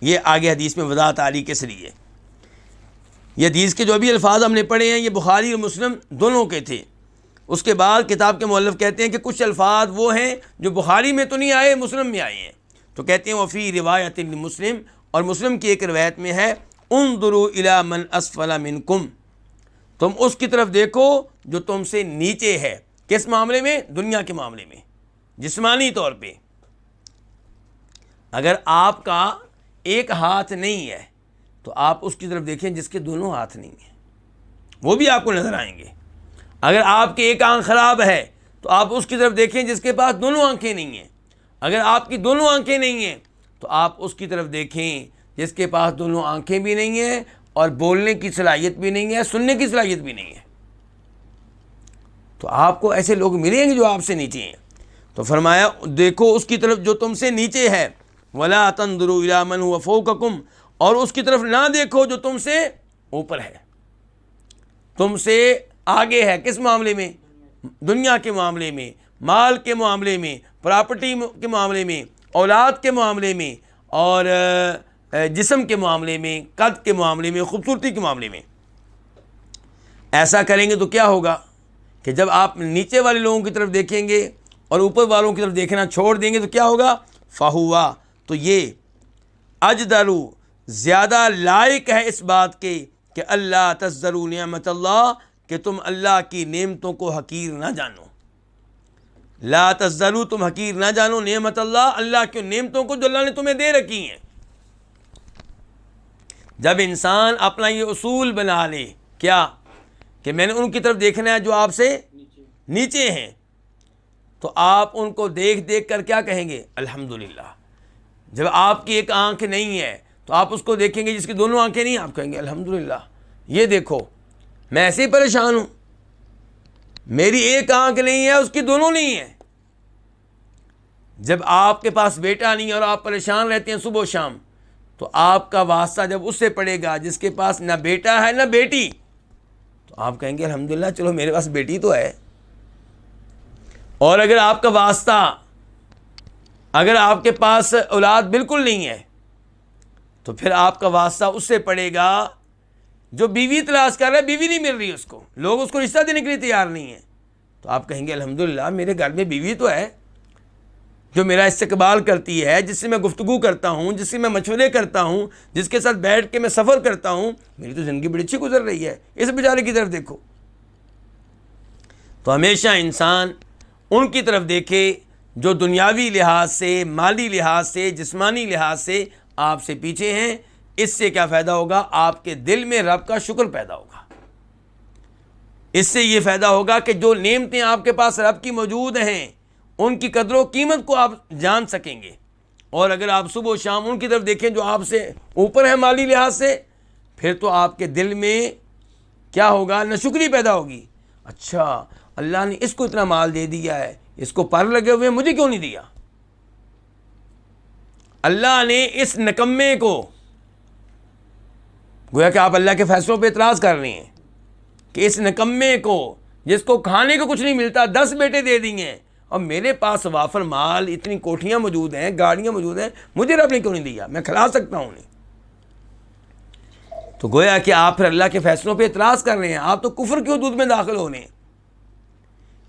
یہ آگے حدیث میں وضاحت آ رہی کس لیے۔ یہ حدیث کے جو ابھی الفاظ ہم نے پڑھے ہیں یہ بخاری اور مسلم دونوں کے تھے۔ اس کے بعد کتاب کے مؤلف کہتے ہیں کہ کچھ الفاظ وہ ہیں جو بخاری میں تو نہیں آئے، مسلم میں آئے ہیں، تو کہتے ہیں وفی روایت مسلم، اور مسلم کی ایک روایت میں ہے انظروا الی من اسفل منکم، تم اس کی طرف دیکھو جو تم سے نیچے ہے۔ کس معاملے میں؟ دنیا کے معاملے میں، جسمانی طور پہ۔ اگر آپ کا ایک ہاتھ نہیں ہے تو آپ اس کی طرف دیکھیں جس کے دونوں ہاتھ نہیں ہیں، وہ بھی آپ کو نظر آئیں گے۔ اگر آپ کی ایک آنکھ خراب ہے تو آپ اس کی طرف دیکھیں جس کے پاس دونوں آنکھیں نہیں ہیں۔ اگر آپ کی دونوں آنکھیں نہیں ہیں تو آپ اس کی طرف دیکھیں جس کے پاس دونوں آنکھیں بھی نہیں ہیں اور بولنے کی صلاحیت بھی نہیں ہے، سننے کی صلاحیت بھی نہیں ہے۔ تو آپ کو ایسے لوگ ملیں گے جو آپ سے نیچے ہیں۔ تو فرمایا دیکھو اس کی طرف جو تم سے نیچے ہے، وَلَا تَنْظُرُوا إِلَىٰ مَنْ هُوَ فَوْقَكُمْ، اور اس کی طرف نہ دیکھو جو تم سے اوپر ہے، تم سے آگے ہے۔ کس معاملے میں؟ دنیا کے معاملے میں، مال کے معاملے میں، پراپرٹی کے معاملے میں، اولاد کے معاملے میں، اور جسم کے معاملے میں، قد کے معاملے میں، خوبصورتی کے معاملے میں۔ ایسا کریں گے تو کیا ہوگا کہ جب آپ نیچے والے لوگوں کی طرف دیکھیں گے اور اوپر والوں کی طرف دیکھنا چھوڑ دیں گے تو کیا ہوگا؟ فہوا، تو یہ اجدرو، زیادہ لائق ہے اس بات کے کہ اللہ تزدروا نعمت اللہ، کہ تم اللہ کی نعمتوں کو حقیر نہ جانو۔ لا تزدروا، تم حقیر نہ جانو نعمت اللہ، اللہ کی نعمتوں کو جو اللہ نے تمہیں دے رکھی ہیں۔ جب انسان اپنا یہ اصول بنا لے، کیا کہ میں نے ان کی طرف دیکھنا ہے جو آپ سے نیچے ہیں، تو آپ ان کو دیکھ دیکھ کر کیا کہیں گے؟ الحمدللہ۔ جب آپ کی ایک آنکھ نہیں ہے تو آپ اس کو دیکھیں گے جس کی دونوں آنکھیں نہیں ہیں، آپ کہیں گے الحمدللہ، یہ دیکھو میں ایسے ہی پریشان ہوں، میری ایک آنکھ نہیں ہے، اس کی دونوں نہیں ہیں۔ جب آپ کے پاس بیٹا نہیں ہے اور آپ پریشان رہتے ہیں صبح و شام، تو آپ کا واسطہ جب اس سے پڑے گا جس کے پاس نہ بیٹا ہے نہ بیٹی، تو آپ کہیں گے الحمدللہ، چلو میرے پاس بیٹی تو ہے۔ اور اگر آپ کا واسطہ، اگر آپ کے پاس اولاد بالکل نہیں ہے تو پھر آپ کا واسطہ اس سے پڑے گا جو بیوی تلاش کر رہا ہے، بیوی نہیں مل رہی اس کو، لوگ اس کو رشتہ دینے کے لیے تیار نہیں ہیں، تو آپ کہیں گے الحمدللہ میرے گھر میں بیوی تو ہے جو میرا استقبال کرتی ہے، جس سے میں گفتگو کرتا ہوں، جس سے میں مشورے کرتا ہوں، جس کے ساتھ بیٹھ کے میں سفر کرتا ہوں، میری تو زندگی بڑی اچھی گزر رہی ہے، اس بیچارے کی طرف دیکھو۔ تو ہمیشہ انسان ان کی طرف دیکھے جو دنیاوی لحاظ سے، مالی لحاظ سے، جسمانی لحاظ سے آپ سے پیچھے ہیں، اس سے کیا فائدہ ہوگا؟ آپ کے دل میں رب کا شکر پیدا ہوگا۔ اس سے یہ فائدہ ہوگا کہ جو نعمتیں آپ کے پاس رب کی موجود ہیں ان کی قدر و قیمت کو آپ جان سکیں گے، اور اگر آپ صبح و شام ان کی طرف دیکھیں جو آپ سے اوپر ہے مالی لحاظ سے، پھر تو آپ کے دل میں کیا ہوگا؟ ناشکری پیدا ہوگی۔ اچھا، اللہ نے اس کو اتنا مال دے دیا ہے، اس کو پر لگے ہوئے ہیں، مجھے کیوں نہیں دیا؟ اللہ نے اس نکمے کو، گویا کہ آپ اللہ کے فیصلوں پہ اعتراض کر رہے ہیں کہ اس نکمے کو جس کو کھانے کو کچھ نہیں ملتا 10 بیٹے دے دیے ہیں، اور میرے پاس وافر مال، اتنی کوٹھیاں موجود ہیں، گاڑیاں موجود ہیں، مجھے رب نے کیوں نہیں دیا؟ میں کھلا سکتا ہوں انہیں۔ تو گویا کہ آپ پھر اللہ کے فیصلوں پہ اعتراض کر رہے ہیں، آپ تو کفر کی حدود میں داخل ہو رہے ہیں۔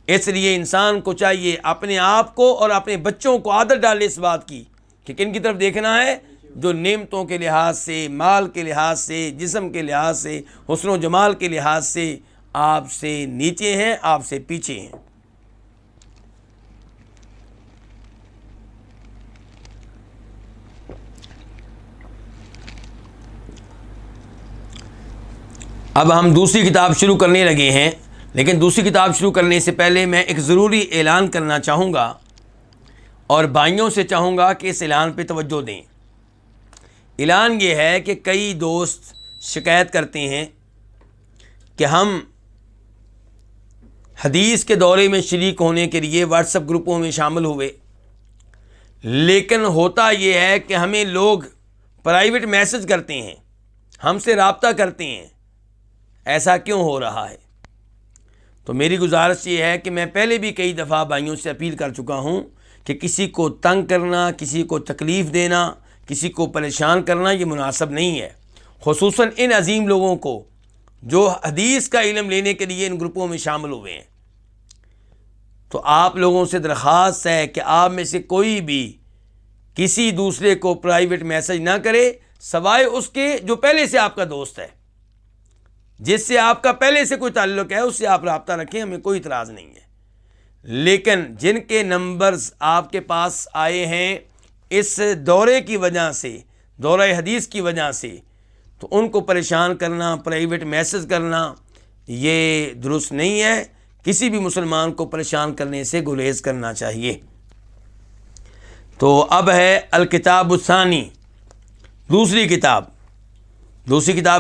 اس لیے انسان کو چاہیے اپنے آپ کو اور اپنے بچوں کو عادت ڈالے اس بات کی کہ کن کی طرف دیکھنا ہے؟ جو نعمتوں کے لحاظ سے، مال کے لحاظ سے، جسم کے لحاظ سے، حسن و جمال کے لحاظ سے آپ سے نیچے ہیں، آپ سے پیچھے ہیں۔ اب ہم دوسری کتاب شروع کرنے لگے ہیں، لیکن دوسری کتاب شروع کرنے سے پہلے میں ایک ضروری اعلان کرنا چاہوں گا، اور بھائیوں سے چاہوں گا کہ اس اعلان پہ توجہ دیں۔ اعلان یہ ہے کہ کئی دوست شکایت کرتے ہیں کہ ہم حدیث کے دورے میں شریک ہونے کے لیے واٹس ایپ گروپوں میں شامل ہوئے، لیکن ہوتا یہ ہے کہ ہمیں لوگ پرائیویٹ میسج کرتے ہیں، ہم سے رابطہ کرتے ہیں، ایسا کیوں ہو رہا ہے؟ تو میری گزارش یہ ہے کہ میں پہلے بھی کئی دفعہ بھائیوں سے اپیل کر چکا ہوں کہ کسی کو تنگ کرنا، کسی کو تکلیف دینا، کسی کو پریشان کرنا یہ مناسب نہیں ہے، خصوصاً ان عظیم لوگوں کو جو حدیث کا علم لینے کے لیے ان گروپوں میں شامل ہوئے ہیں۔ تو آپ لوگوں سے درخواست ہے کہ آپ میں سے کوئی بھی کسی دوسرے کو پرائیویٹ میسج نہ کرے سوائے اس کے جو پہلے سے آپ کا دوست ہے، جس سے آپ کا پہلے سے کوئی تعلق ہے، اس سے آپ رابطہ رکھیں، ہمیں کوئی اعتراض نہیں ہے۔ لیکن جن کے نمبرز آپ کے پاس آئے ہیں اس دورے کی وجہ سے، دورہ حدیث کی وجہ سے، تو ان کو پریشان کرنا، پرائیویٹ میسج کرنا یہ درست نہیں ہے۔ کسی بھی مسلمان کو پریشان کرنے سے گریز کرنا چاہیے۔ تو اب ہے الکتاب الثانی، دوسری کتاب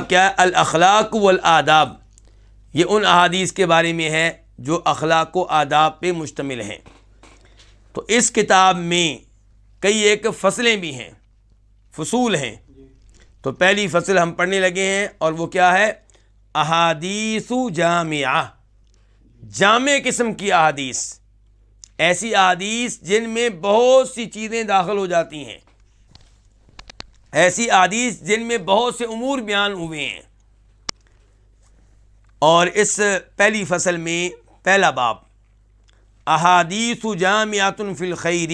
کیا ہے؟ الاخلاق والآداب۔ یہ ان احادیث کے بارے میں ہے جو اخلاق و آداب پہ مشتمل ہیں۔ تو اس کتاب میں کئی ایک فصلیں بھی ہیں، فصول ہیں۔ تو پہلی فصل ہم پڑھنے لگے ہیں، اور وہ کیا ہے؟ احادیث جامعہ، جامع قسم کی احادیث، ایسی احادیث جن میں بہت سی چیزیں داخل ہو جاتی ہیں، ایسی احادیث جن میں بہت سے امور بیان ہوئے ہیں۔ اور اس پہلی فصل میں پہلا باب احادیث جامعۃ فی الخیر،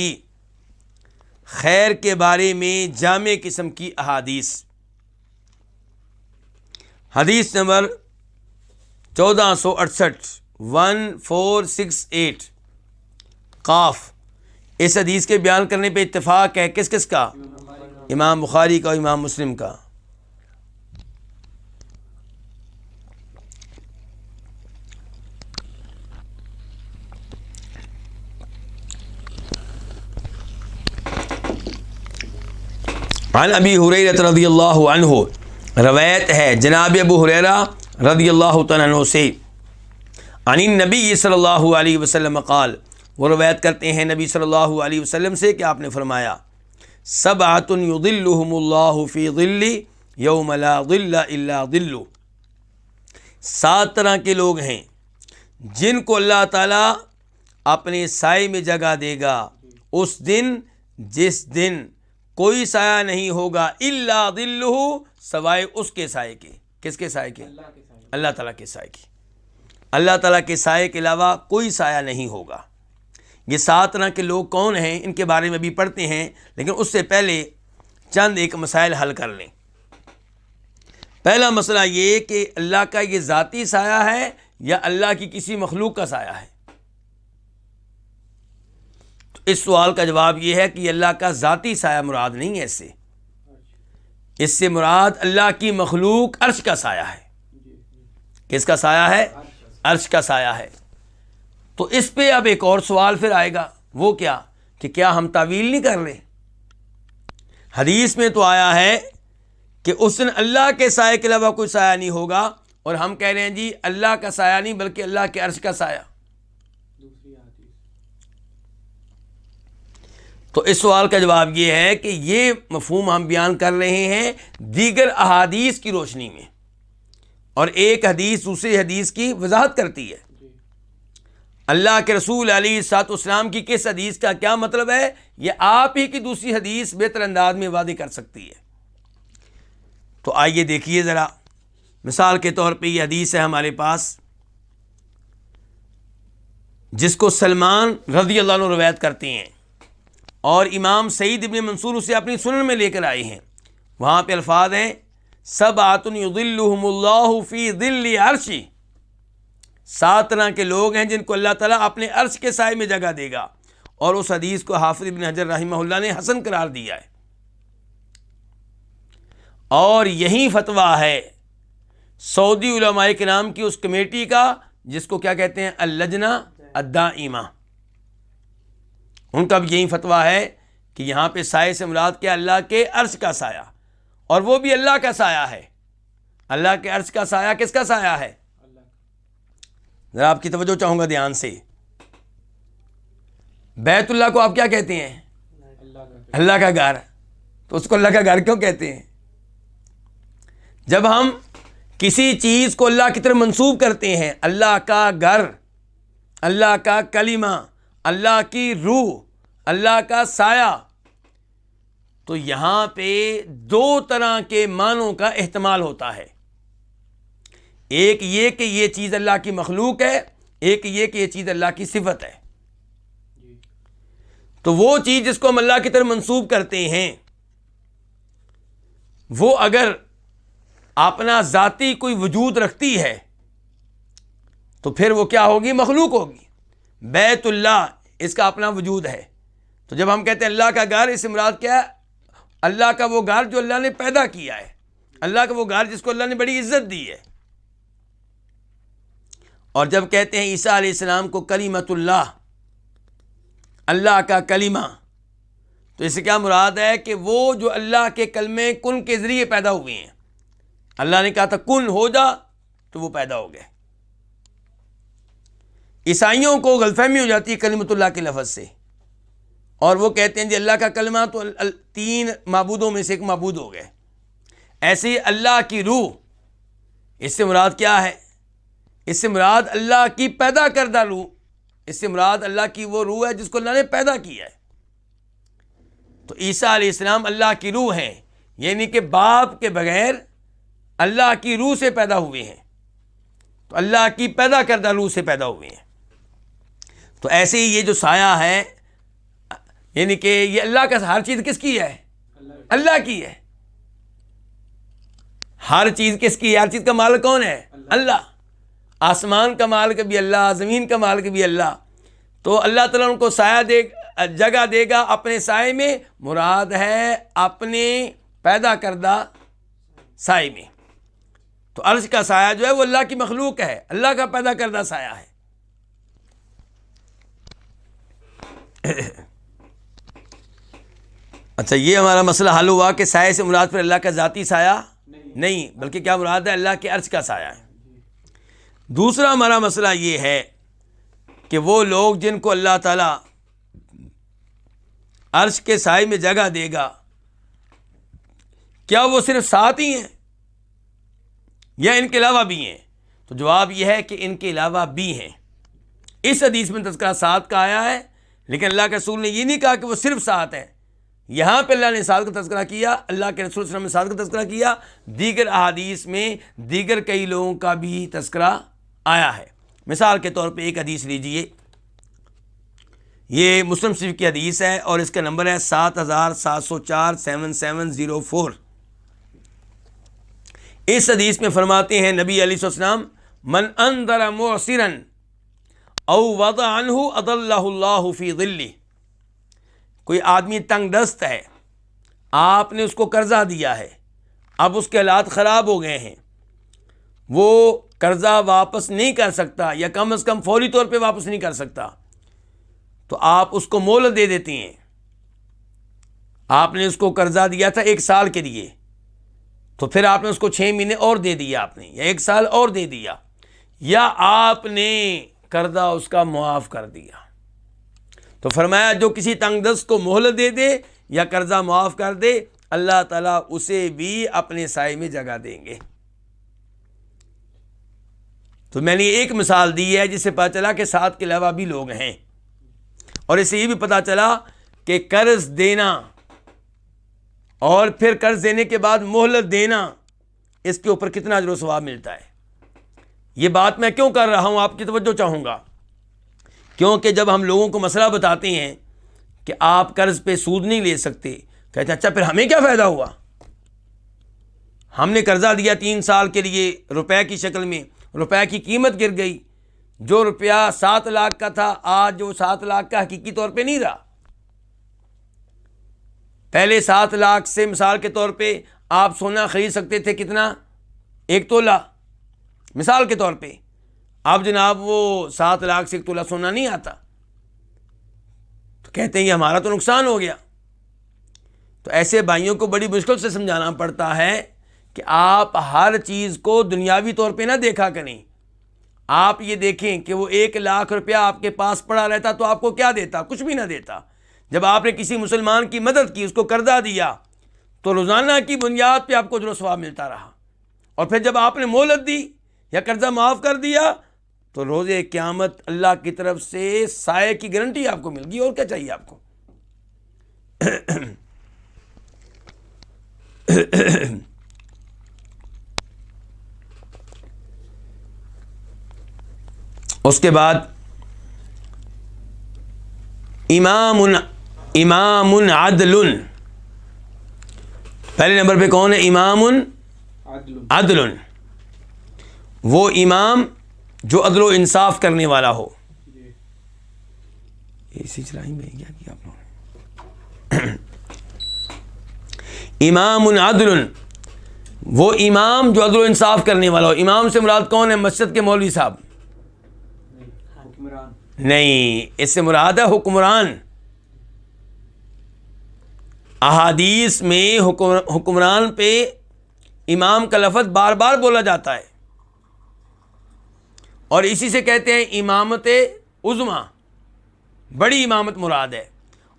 خیر کے بارے میں جامع قسم کی احادیث۔ حدیث نمبر 1468 1468 قاف۔ اس حدیث کے بیان کرنے پہ اتفاق ہے کس کس کا؟ امام بخاری کا اور امام مسلم کا۔ عن ابی ہریرہ رضی اللہ عنہ، روایت ہے جناب ابو ہریرہ رضی اللہ تعالیٰ عنہ سے، عن النبی صلی اللہ علیہ وسلم قال، وہ روایت کرتے ہیں نبی صلی اللہ علیہ وسلم سے کہ آپ نے فرمایا، سبعۃ یظلھم اللہ فی ظلہ یوم لا ظل الا ظلہ، 7 طرح کے لوگ ہیں جن کو اللہ تعالیٰ اپنے سائے میں جگہ دے گا اس دن جس دن کوئی سایہ نہیں ہوگا الا ظلہ، سوائے اس کے سائے کے۔ کس کے سائے کے؟ اللہ تعالیٰ کے سائے کے۔ اللہ تعالیٰ کے سائے کے علاوہ کوئی سایہ نہیں ہوگا۔ یہ 7 طرح کے لوگ کون ہیں ان کے بارے میں بھی پڑھتے ہیں، لیکن اس سے پہلے چند ایک مسائل حل کر لیں۔ پہلا مسئلہ یہ کہ اللہ کا یہ ذاتی سایہ ہے یا اللہ کی کسی مخلوق کا سایہ ہے؟ تو اس سوال کا جواب یہ ہے کہ یہ اللہ کا ذاتی سایہ مراد نہیں ہے اس سے، اس سے مراد اللہ کی مخلوق عرش کا سایہ ہے. کس کا سایہ ہے؟ عرش کا سایہ ہے. تو اس پہ اب ایک اور سوال پھر آئے گا، وہ کیا کہ کیا ہم تعویل نہیں کر رہے؟ حدیث میں تو آیا ہے کہ اس دن اللہ کے سائے کے علاوہ کوئی سایہ نہیں ہوگا، اور ہم کہہ رہے ہیں جی اللہ کا سایہ نہیں بلکہ اللہ کے عرش کا سایہ. تو اس سوال کا جواب یہ ہے کہ یہ مفہوم ہم بیان کر رہے ہیں دیگر احادیث کی روشنی میں، اور ایک حدیث دوسری حدیث کی وضاحت کرتی ہے. اللہ کے رسول علیہ الصلوۃ والسلام کی کس حدیث کا کیا مطلب ہے، یہ آپ ہی کی دوسری حدیث بہتر انداز میں واضح کر سکتی ہے. تو آئیے دیکھیے ذرا. مثال کے طور پہ یہ حدیث ہے ہمارے پاس، جس کو سلمان رضی اللہ عنہ روایت کرتے ہیں، اور امام سعید ابن منصور اسے اپنی سنن میں لے کر آئے ہیں. وہاں پہ الفاظ ہیں سبعۃ یظلھم اللہ فی ظل عرشہ، 7 طرح کے لوگ ہیں جن کو اللہ تعالیٰ اپنے عرش کے سائے میں جگہ دے گا. اور اس حدیث کو حافظ ابن حجر رحمہ اللہ نے حسن قرار دیا ہے. اور یہی فتویٰ ہے سعودی علماء کرام کی اس کمیٹی کا جس کو کیا کہتے ہیں اللجنہ الدائمہ. ان کا بھی یہی فتویٰ ہے کہ یہاں پہ سائے سے مراد کیا، اللہ کے عرش کا سایہ، اور وہ بھی اللہ کا سایہ ہے. اللہ کے عرش کا سایہ کس کا سایہ ہے؟ ذرا آپ کی توجہ چاہوں گا دھیان سے. بیت اللہ کو آپ کیا کہتے ہیں؟ اللہ کا گھر. تو اس کو اللہ کا گھر کیوں کہتے ہیں؟ جب ہم کسی چیز کو اللہ کی طرف منسوب کرتے ہیں، اللہ کا گھر، اللہ کا کلمہ، اللہ کی روح، اللہ کا سایہ، تو یہاں پہ 2 طرح کے معنوں کا احتمال ہوتا ہے. ایک یہ کہ یہ چیز اللہ کی مخلوق ہے، ایک یہ کہ یہ چیز اللہ کی صفت ہے. تو وہ چیز جس کو ہم اللہ کی طرف منسوب کرتے ہیں، وہ اگر اپنا ذاتی کوئی وجود رکھتی ہے تو پھر وہ کیا ہوگی؟ مخلوق ہوگی. بیت اللہ اس کا اپنا وجود ہے. تو جب ہم کہتے ہیں اللہ کا گھر، اس سے مراد کیا ہے؟ اللہ کا وہ گھر جو اللہ نے پیدا کیا ہے، اللہ کا وہ گھر جس کو اللہ نے بڑی عزت دی ہے. اور جب کہتے ہیں عیسیٰ علیہ السلام کو کلمۃ اللہ، اللہ کا کلمہ، تو اس سے کیا مراد ہے کہ وہ جو اللہ کے کلمے کن کے ذریعے پیدا ہوئے ہیں. اللہ نے کہا تھا کن ہو جا تو وہ پیدا ہو گئے. عیسائیوں کو غلط فہمی ہو جاتی ہے کلمۃ اللہ کے لفظ سے، اور وہ کہتے ہیں جی اللہ کا کلمہ تو 3 معبودوں میں سے ایک معبود ہو گئے. ایسے ہی اللہ کی روح، اس سے مراد کیا ہے؟ اس سے مراد اللہ کی پیدا کردہ روح، اس سے مراد اللہ کی وہ روح ہے جس کو اللہ نے پیدا کیا ہے. تو عیسیٰ علیہ السلام اللہ کی روح ہیں، یعنی کہ باپ کے بغیر اللہ کی روح سے پیدا ہوئے ہیں. تو اللہ کی پیدا کردہ روح سے پیدا ہوئے ہیں. تو ایسے ہی یہ جو سایہ ہے، یعنی کہ یہ اللہ کا، ہر چیز کس کی ہے؟ اللہ کی ہے. ہر چیز کس کی ہے؟ ہر چیز کا مالک کون ہے؟ اللہ. آسمان کا مالک بھی اللہ، زمین کا مالک بھی اللہ. تو اللہ تعالیٰ ان کو سایہ جگہ دے گا اپنے سائے میں، مراد ہے اپنے پیدا کردہ سائے میں. تو عرش کا سایہ جو ہے وہ اللہ کی مخلوق ہے، اللہ کا پیدا کردہ سایہ ہے. اچھا، یہ ہمارا مسئلہ حل ہوا کہ سائے سے مراد پھر اللہ کا ذاتی سایہ نہیں بلکہ کیا مراد ہے؟ اللہ کے عرش کا سایہ ہے. دوسرا ہمارا مسئلہ یہ ہے کہ وہ لوگ جن کو اللہ تعالیٰ عرش کے سائے میں جگہ دے گا، کیا وہ صرف 7 ہی ہیں یا ان کے علاوہ بھی ہیں؟ تو جواب یہ ہے کہ ان کے علاوہ بھی ہیں. اس حدیث میں تذکرہ 7 کا آیا ہے، لیکن اللہ کے رسول نے یہ نہیں کہا کہ وہ صرف 7 ہیں. یہاں پہ اللہ نے 7 کا تذکرہ کیا، اللہ کے رسول صلی اللہ علیہ وسلم نے 7 کا تذکرہ کیا. دیگر احادیث میں دیگر کئی لوگوں کا بھی تذکرہ آیا ہے. مثال کے طور پہ ایک حدیث لیجئے، یہ مسلم شریف کی حدیث ہے اور اس کا نمبر ہے 7704 7704. اس حدیث میں فرماتے ہیں نبی علیہ السلام، من انذر معسرا او وضع عنہ اضلہ اللہ فی ظلہ. کوئی آدمی تنگ دست ہے، آپ نے اس کو قرضہ دیا ہے، اب اس کے حالات خراب ہو گئے ہیں، وہ قرضہ واپس نہیں کر سکتا یا کم از کم فوری طور پہ واپس نہیں کر سکتا، تو آپ اس کو مہلت دے دیتی ہیں۔ آپ نے اس کو قرضہ دیا تھا 1 سال کے لیے، تو پھر آپ نے اس کو 6 مہینے اور دے دیا، آپ نے یا 1 سال اور دے دیا، یا آپ نے قرضہ اس کا معاف کر دیا۔ تو فرمایا جو کسی تنگ دست کو مہلت دے دے یا قرضہ معاف کر دے، اللہ تعالیٰ اسے بھی اپنے سائے میں جگہ دیں گے۔ تو میں نے ایک مثال دی ہے جس سے پتہ چلا کہ 7 کے علاوہ بھی لوگ ہیں، اور اس سے یہ بھی پتہ چلا کہ قرض دینا اور پھر قرض دینے کے بعد مہلت دینا، اس کے اوپر کتنا اجر و ثواب ملتا ہے۔ یہ بات میں کیوں کر رہا ہوں، آپ کی توجہ چاہوں گا، کیونکہ جب ہم لوگوں کو مسئلہ بتاتے ہیں کہ آپ قرض پہ سود نہیں لے سکتے، کہتے ہیں اچھا پھر ہمیں کیا فائدہ ہوا، ہم نے قرضہ دیا 3 سال کے لیے روپے کی شکل میں، روپے کی قیمت گر گئی، جو روپیہ 7 لاکھ کا تھا آج جو 7 لاکھ کا حقیقی طور پہ نہیں رہا۔ پہلے 7 لاکھ سے مثال کے طور پہ آپ سونا خرید سکتے تھے، کتنا، 1 تولہ مثال کے طور پہ، اب جناب وہ 7 لاکھ سے 1 تولہ سونا نہیں آتا، تو کہتے ہیں یہ ہمارا تو نقصان ہو گیا۔ تو ایسے بھائیوں کو بڑی مشکل سے سمجھانا پڑتا ہے کہ آپ ہر چیز کو دنیاوی طور پہ نہ دیکھا کریں۔ آپ یہ دیکھیں کہ وہ 1 لاکھ روپیہ آپ کے پاس پڑا رہتا تو آپ کو کیا دیتا، کچھ بھی نہ دیتا۔ جب آپ نے کسی مسلمان کی مدد کی، اس کو قرضہ دیا، تو روزانہ کی بنیاد پہ آپ کو اجر و ثواب ملتا رہا، اور پھر جب آپ نے مہلت دی یا قرضہ معاف کر دیا تو روز قیامت اللہ کی طرف سے سائے کی گارنٹی آپ کو مل گئی، اور کیا چاہیے آپ کو۔ اس کے بعد امام عدل، پہلے نمبر پہ کون ہے؟ امام عدل، وہ امام جو عدل و انصاف کرنے والا ہو۔ اسی چلائی میں کیا کیا آپ لوگوں نے؟ امام عدل، وہ امام جو عدل و انصاف کرنے والا ہو۔ امام سے مراد کون ہے؟ مسجد کے مولوی صاحب نہیں، اس سے مراد ہے حکمران۔ احادیث میں حکمران پہ امام کا لفظ بار بار بولا جاتا ہے، اور اسی سے کہتے ہیں امامت عظمیٰ، بڑی امامت مراد ہے۔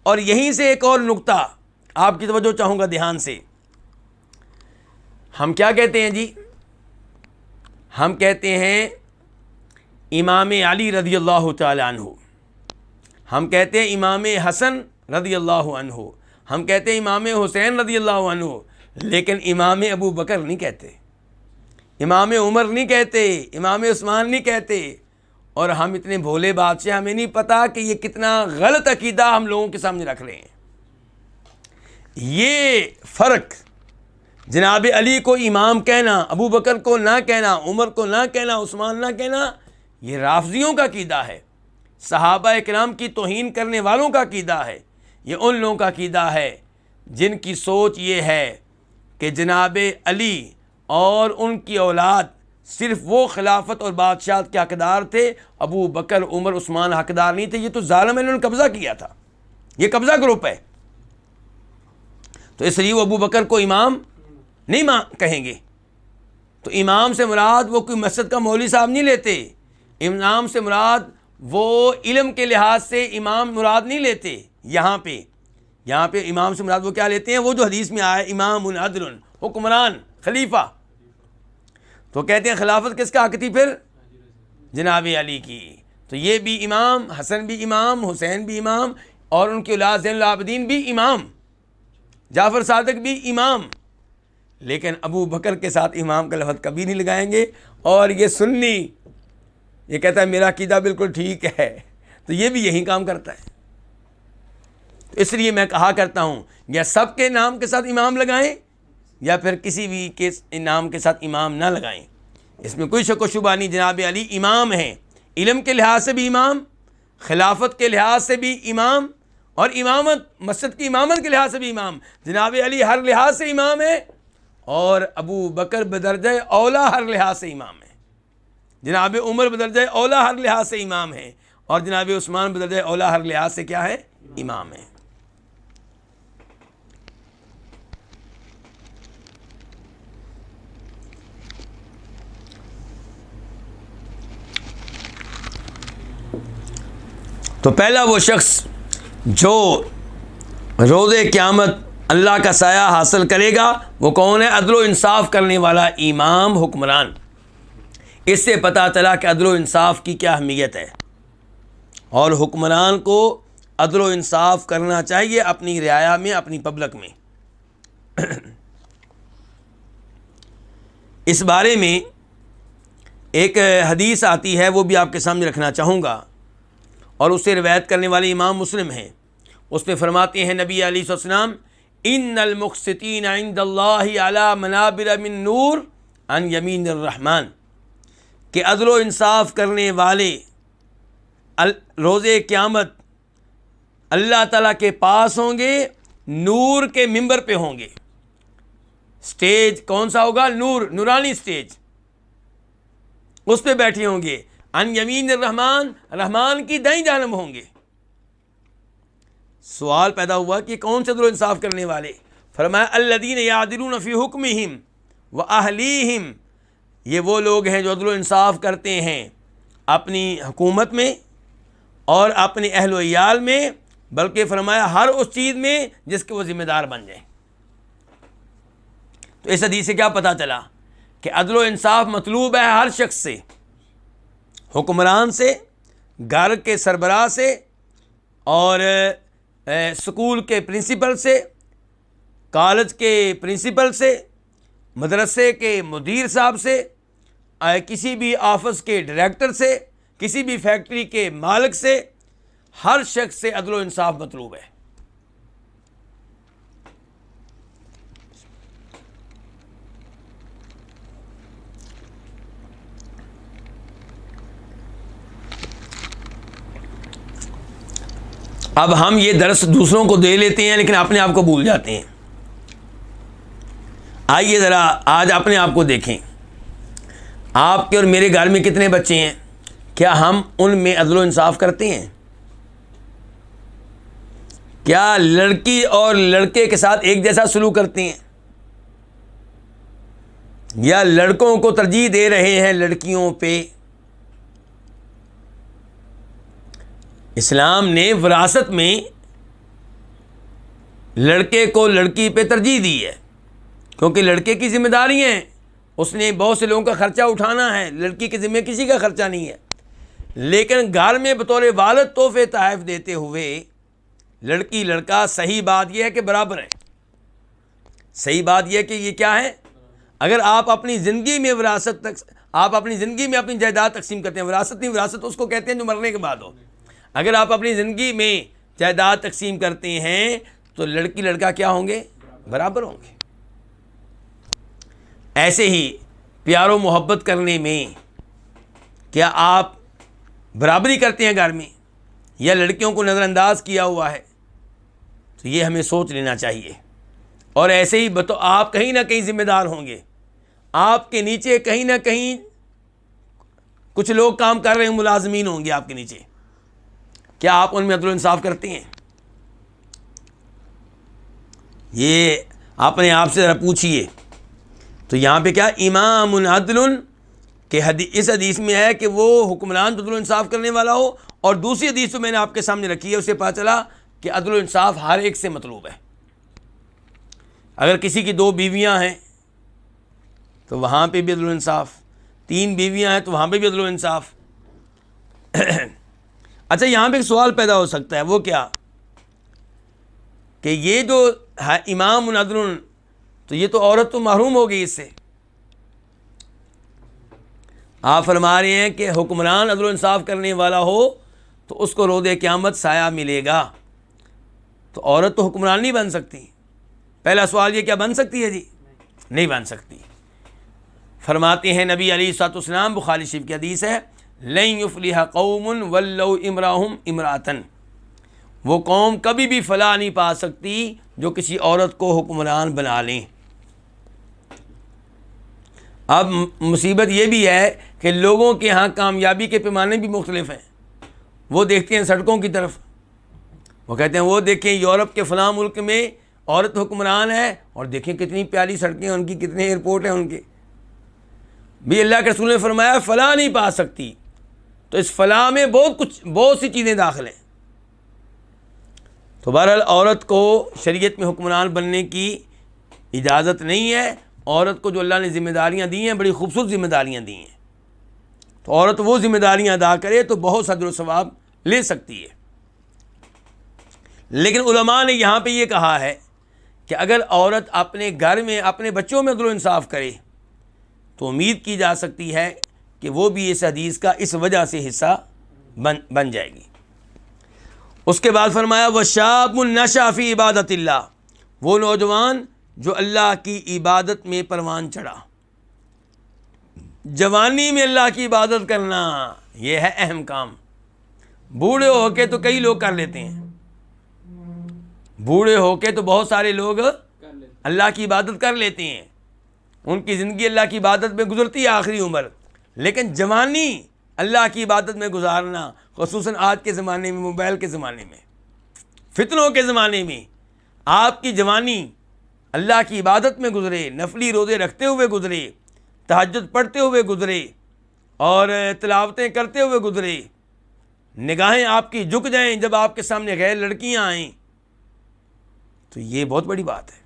اور یہیں سے ایک اور نقطہ آپ کی توجہ چاہوں گا دھیان سے۔ ہم کیا کہتے ہیں جی؟ ہم کہتے ہیں امام علی رضی اللہ تعالی عنہ، ہم کہتے ہیں امام حسن رضی اللہ عنہ، ہم کہتے ہیں امام حسین رضی اللہ عنہ، لیکن امام ابو بکر نہیں کہتے، امام عمر نہیں کہتے، امام عثمان نہیں کہتے۔ اور ہم اتنے بھولے بادشاہ، ہمیں نہیں پتا کہ یہ کتنا غلط عقیدہ ہم لوگوں کے سامنے رکھ رہے ہیں۔ یہ فرق جناب علی کو امام کہنا، ابو بکر کو نہ کہنا، عمر کو نہ کہنا، عثمان نہ کہنا، یہ رافضیوں کا عقیدہ ہے، صحابہ کرام کی توہین کرنے والوں کا عقیدہ ہے۔ یہ ان لوگوں کا عقیدہ ہے جن کی سوچ یہ ہے کہ جناب علی اور ان کی اولاد صرف وہ خلافت اور بادشاہت کے حقدار تھے، ابو بکر عمر عثمان حقدار نہیں تھے، یہ تو ظالم انہوں نے قبضہ کیا تھا، یہ قبضہ گروپ ہے۔ تو اس لیے وہ ابو بکر کو امام نہیں کہیں گے۔ تو امام سے مراد وہ کوئی مسجد کا مولوی صاحب نہیں لیتے، امام سے مراد وہ علم کے لحاظ سے امام مراد نہیں لیتے۔ یہاں پہ امام سے مراد وہ کیا لیتے ہیں؟ وہ جو حدیث میں آیا امام عدل، حکمران، خلیفہ۔ تو کہتے ہیں خلافت کس کا حق تھی پھر؟ جناب علی کی۔ تو یہ بھی امام، حسن بھی امام، حسین بھی امام، اور ان کی اولاد زین العابدین بھی امام، جعفر صادق بھی امام، لیکن ابو بکر کے ساتھ امام کا لفظ کبھی نہیں لگائیں گے۔ اور یہ سنی یہ کہتا ہے میرا عقیدہ بالکل ٹھیک ہے، تو یہ بھی یہی کام کرتا ہے۔ اس لیے میں کہا کرتا ہوں یا سب کے نام کے ساتھ امام لگائیں یا پھر کسی بھی کے نام کے ساتھ امام نہ لگائیں، اس میں کوئی شک و شبہ نہیں۔ جناب علی امام ہیں، علم کے لحاظ سے بھی امام، خلافت کے لحاظ سے بھی امام، اور امامت مسجد کی امامت کے لحاظ سے بھی امام۔ جناب علی ہر لحاظ سے امام ہے، اور ابو بکر بدرجہ اولا ہر لحاظ سے امام ہے، جناب عمر بدرجہ اولا ہر لحاظ سے امام ہے، اور جناب عثمان بدرجہ اولا ہر لحاظ سے کیا ہے؟ امام ہے۔ تو پہلا وہ شخص جو روز قیامت اللہ کا سایہ حاصل کرے گا وہ کون ہے؟ عدل و انصاف کرنے والا امام، حکمران۔ اس سے پتہ چلا کہ عدل و انصاف کی کیا اہمیت ہے، اور حکمران کو عدل و انصاف کرنا چاہیے اپنی رعایا میں، اپنی پبلک میں۔ اس بارے میں ایک حدیث آتی ہے، وہ بھی آپ کے سامنے رکھنا چاہوں گا، اور اس سے روایت کرنے والے امام مسلم ہیں۔ اس پہ فرماتے ہیں نبی علیہ السلام، ان المقسطین عند اللہ علی منابر من نور عن یمین الرحمن، کہ عدل و انصاف کرنے والے روز قیامت اللہ تعالیٰ کے پاس ہوں گے، نور کے ممبر پہ ہوں گے۔ سٹیج کون سا ہوگا؟ نور، نورانی سٹیج، اس پہ بیٹھے ہوں گے۔ عن یمین الرحمن، رحمان کی دائیں جانب ہوں گے۔ سوال پیدا ہوا کہ کون سے عدل و انصاف کرنے والے؟ فرمایا الذین یعدلون فی حکمہم واہلیہم، یہ وہ لوگ ہیں جو عدل و انصاف کرتے ہیں اپنی حکومت میں اور اپنے اہل و عیال میں، بلکہ فرمایا ہر اس چیز میں جس کے وہ ذمہ دار بن جائیں۔ تو اس حدیث سے کیا پتہ چلا کہ عدل و انصاف مطلوب ہے ہر شخص سے، حکمران سے، گھر کے سربراہ سے، اور اسکول کے پرنسپل سے، کالج کے پرنسپل سے، مدرسے کے مدیر صاحب سے، کسی بھی آفس کے ڈائریکٹر سے، کسی بھی فیکٹری کے مالک سے، ہر شخص سے عدل و انصاف مطلوب ہے۔ اب ہم یہ درس دوسروں کو دے لیتے ہیں لیکن اپنے آپ کو بھول جاتے ہیں۔ آئیے ذرا آج اپنے آپ کو دیکھیں، آپ کے اور میرے گھر میں کتنے بچے ہیں؟ کیا ہم ان میں عدل و انصاف کرتے ہیں؟ کیا لڑکی اور لڑکے کے ساتھ ایک جیسا سلوک کرتے ہیں، یا لڑکوں کو ترجیح دے رہے ہیں لڑکیوں پہ؟ اسلام نے وراثت میں لڑکے کو لڑکی پہ ترجیح دی ہے، کیونکہ لڑکے کی ذمہ داری ہیں، اس نے بہت سے لوگوں کا خرچہ اٹھانا ہے، لڑکی کے ذمہ کسی کا خرچہ نہیں ہے۔ لیکن گھر میں بطور والد تحفے تحائف دیتے ہوئے لڑکی لڑکا، صحیح بات یہ ہے کہ برابر ہے۔ صحیح بات یہ ہے کہ یہ کیا ہے؟ اگر آپ اپنی زندگی میں آپ اپنی زندگی میں اپنی جائیداد تقسیم کرتے ہیں، وراثت نہیں، وراثت اس کو کہتے ہیں جو مرنے کے بعد ہو۔ اگر آپ اپنی زندگی میں جائیداد تقسیم کرتے ہیں تو لڑکی لڑکا کیا ہوں گے؟ برابر ہوں گے۔ ایسے ہی پیار و محبت کرنے میں کیا آپ برابری کرتے ہیں گھر میں، یا لڑکیوں کو نظر انداز کیا ہوا ہے؟ تو یہ ہمیں سوچ لینا چاہیے۔ اور ایسے ہی آپ کہیں نہ کہیں ذمہ دار ہوں گے، آپ کے نیچے کہیں نہ کہیں کچھ لوگ کام کر رہے ہیں، ملازمین ہوں گے آپ کے نیچے، کیا آپ ان میں عدل و انصاف کرتے ہیں؟ یہ اپنے آپ سے ذرا پوچھئے۔ تو یہاں پہ کیا امام عدل، کہ اس حدیث میں ہے کہ وہ حکمران عدل و انصاف کرنے والا ہو، اور دوسری حدیث تو میں نے آپ کے سامنے رکھی ہے، اسے پتہ چلا کہ عدل و انصاف ہر ایک سے مطلوب ہے۔ اگر کسی کی 2 بیویاں ہیں تو وہاں پہ بھی عدل و انصاف، 3 بیویاں ہیں تو وہاں پہ بھی عدل و انصاف۔ اچھا، یہاں پہ ایک سوال پیدا ہو سکتا ہے، وہ کیا کہ یہ جو ہے امام عدل، تو یہ تو عورت تو محروم ہو گئی اس سے۔ آپ فرما رہے ہیں کہ حکمران عدل و انصاف کرنے والا ہو تو اس کو روز قیامت سایہ ملے گا، تو عورت تو حکمران نہیں بن سکتی۔ پہلا سوال یہ، کیا بن سکتی ہے؟ جی نہیں بن سکتی۔ فرماتے ہیں نبی علیہ الصلوۃ والسلام، بخاری شریف کی حدیث ہے، لن یفلح قوم ولوا امرأہم امرأۃ، وہ قوم کبھی بھی فلاح نہیں پا سکتی جو کسی عورت کو حکمران بنا لیں۔ اب مصیبت یہ بھی ہے کہ لوگوں کے ہاں کامیابی کے پیمانے بھی مختلف ہیں. وہ دیکھتے ہیں سڑکوں کی طرف، وہ کہتے ہیں وہ دیکھیں یورپ کے فلاں ملک میں عورت حکمران ہے، اور دیکھیں کتنی پیاری سڑکیں ان کی، کتنے ایئرپورٹ ہیں ان کے. بھی اللہ کے رسول نے فرمایا فلاں نہیں پا سکتی، تو اس فلاں میں بہت سی چیزیں داخل ہیں. تو بہرحال عورت کو شریعت میں حکمران بننے کی اجازت نہیں ہے. عورت کو جو اللہ نے ذمہ داریاں دی ہیں بڑی خوبصورت ذمہ داریاں دی ہیں، تو عورت وہ ذمہ داریاں ادا کرے تو بہت سا اجر و ثواب لے سکتی ہے. لیکن علماء نے یہاں پہ یہ کہا ہے کہ اگر عورت اپنے گھر میں اپنے بچوں میں عدل و انصاف کرے تو امید کی جا سکتی ہے کہ وہ بھی اس حدیث کا اس وجہ سے حصہ بن جائے گی. اس کے بعد فرمایا وَشَابٌ نَشَأَ فِي عِبَادَةِ اللَّهِ، وہ نوجوان جو اللہ کی عبادت میں پروان چڑھا. جوانی میں اللہ کی عبادت کرنا یہ ہے اہم کام. بوڑھے ہو کے تو کئی لوگ کر لیتے ہیں، بوڑھے ہو کے تو بہت سارے لوگ اللہ کی عبادت کر لیتے ہیں، ان کی زندگی اللہ کی عبادت میں گزرتی ہے آخری عمر. لیکن جوانی اللہ کی عبادت میں گزارنا، خصوصاً آج کے زمانے میں، موبائل کے زمانے میں، فتنوں کے زمانے میں، آپ کی جوانی اللہ کی عبادت میں گزرے، نفلی روزے رکھتے ہوئے گزرے، تہجد پڑھتے ہوئے گزرے اور تلاوتیں کرتے ہوئے گزرے، نگاہیں آپ کی جھک جائیں جب آپ کے سامنے غیر لڑکیاں آئیں، تو یہ بہت بڑی بات ہے.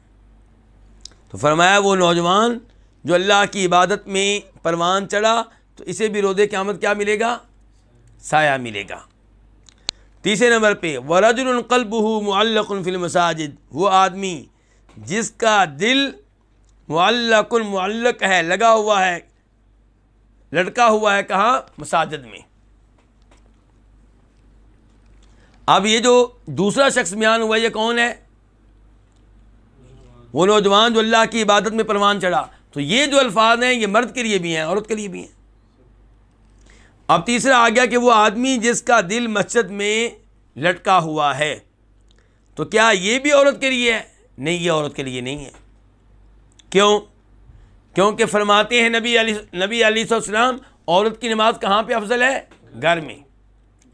تو فرمایا وہ نوجوان جو اللہ کی عبادت میں پروان چڑھا تو اسے بھی روز قیامت کیا ملے گا؟ سایہ ملے گا. تیسرے نمبر پہ وَرَجُلٌ قَلْبُهُ مُعَلَّقٌ فِي الْمَسَاجِدِ، وہ آدمی جس کا دل معلق ہے، لگا ہوا ہے، لٹکا ہوا ہے، کہاں؟ مساجد میں. اب یہ جو دوسرا شخص بیان ہوا یہ کون ہے؟ وہ نوجوان جو اللہ کی عبادت میں پروان چڑھا. تو یہ جو الفاظ ہیں یہ مرد کے لیے بھی ہیں، عورت کے لیے بھی ہیں. اب تیسرا آ گیا کہ وہ آدمی جس کا دل مسجد میں لٹکا ہوا ہے. تو کیا یہ بھی عورت کے لیے ہے؟ نہیں، یہ عورت کے لیے نہیں ہے. کیوں؟ کیونکہ فرماتے ہیں نبی علیہ السلام عورت کی نماز کہاں پہ افضل ہے؟ گھر میں.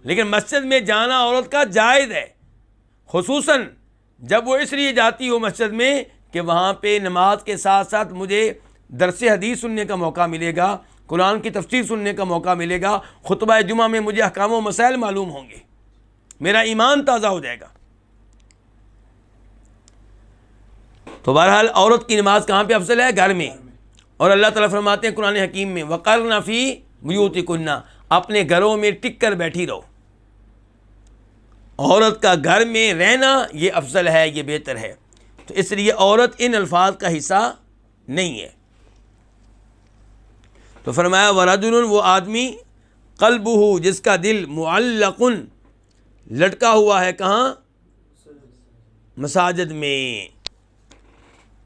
لیکن مسجد میں جانا عورت کا جائز ہے، خصوصاً جب وہ اس لیے جاتی ہو مسجد میں کہ وہاں پہ نماز کے ساتھ ساتھ مجھے درس حدیث سننے کا موقع ملے گا، قرآن کی تفسیر سننے کا موقع ملے گا، خطبہ جمعہ میں مجھے احکام و مسائل معلوم ہوں گے، میرا ایمان تازہ ہو جائے گا. تو بہرحال عورت کی نماز کہاں پہ افضل ہے؟ گھر میں. اور اللہ تعالیٰ فرماتے ہیں قرآن حکیم میں وَقَرْنَ فِي بُيُوتِكُنَّ، اپنے گھروں میں ٹک کر بیٹھی رہو. عورت کا گھر میں رہنا یہ افضل ہے، یہ بہتر ہے. تو اس لیے عورت ان الفاظ کا حصہ نہیں ہے. تو فرمایا وَرَجُلٌ، وہ آدمی قلبہ جس کا دل معلق لٹکا ہوا ہے، کہاں؟ مساجد میں.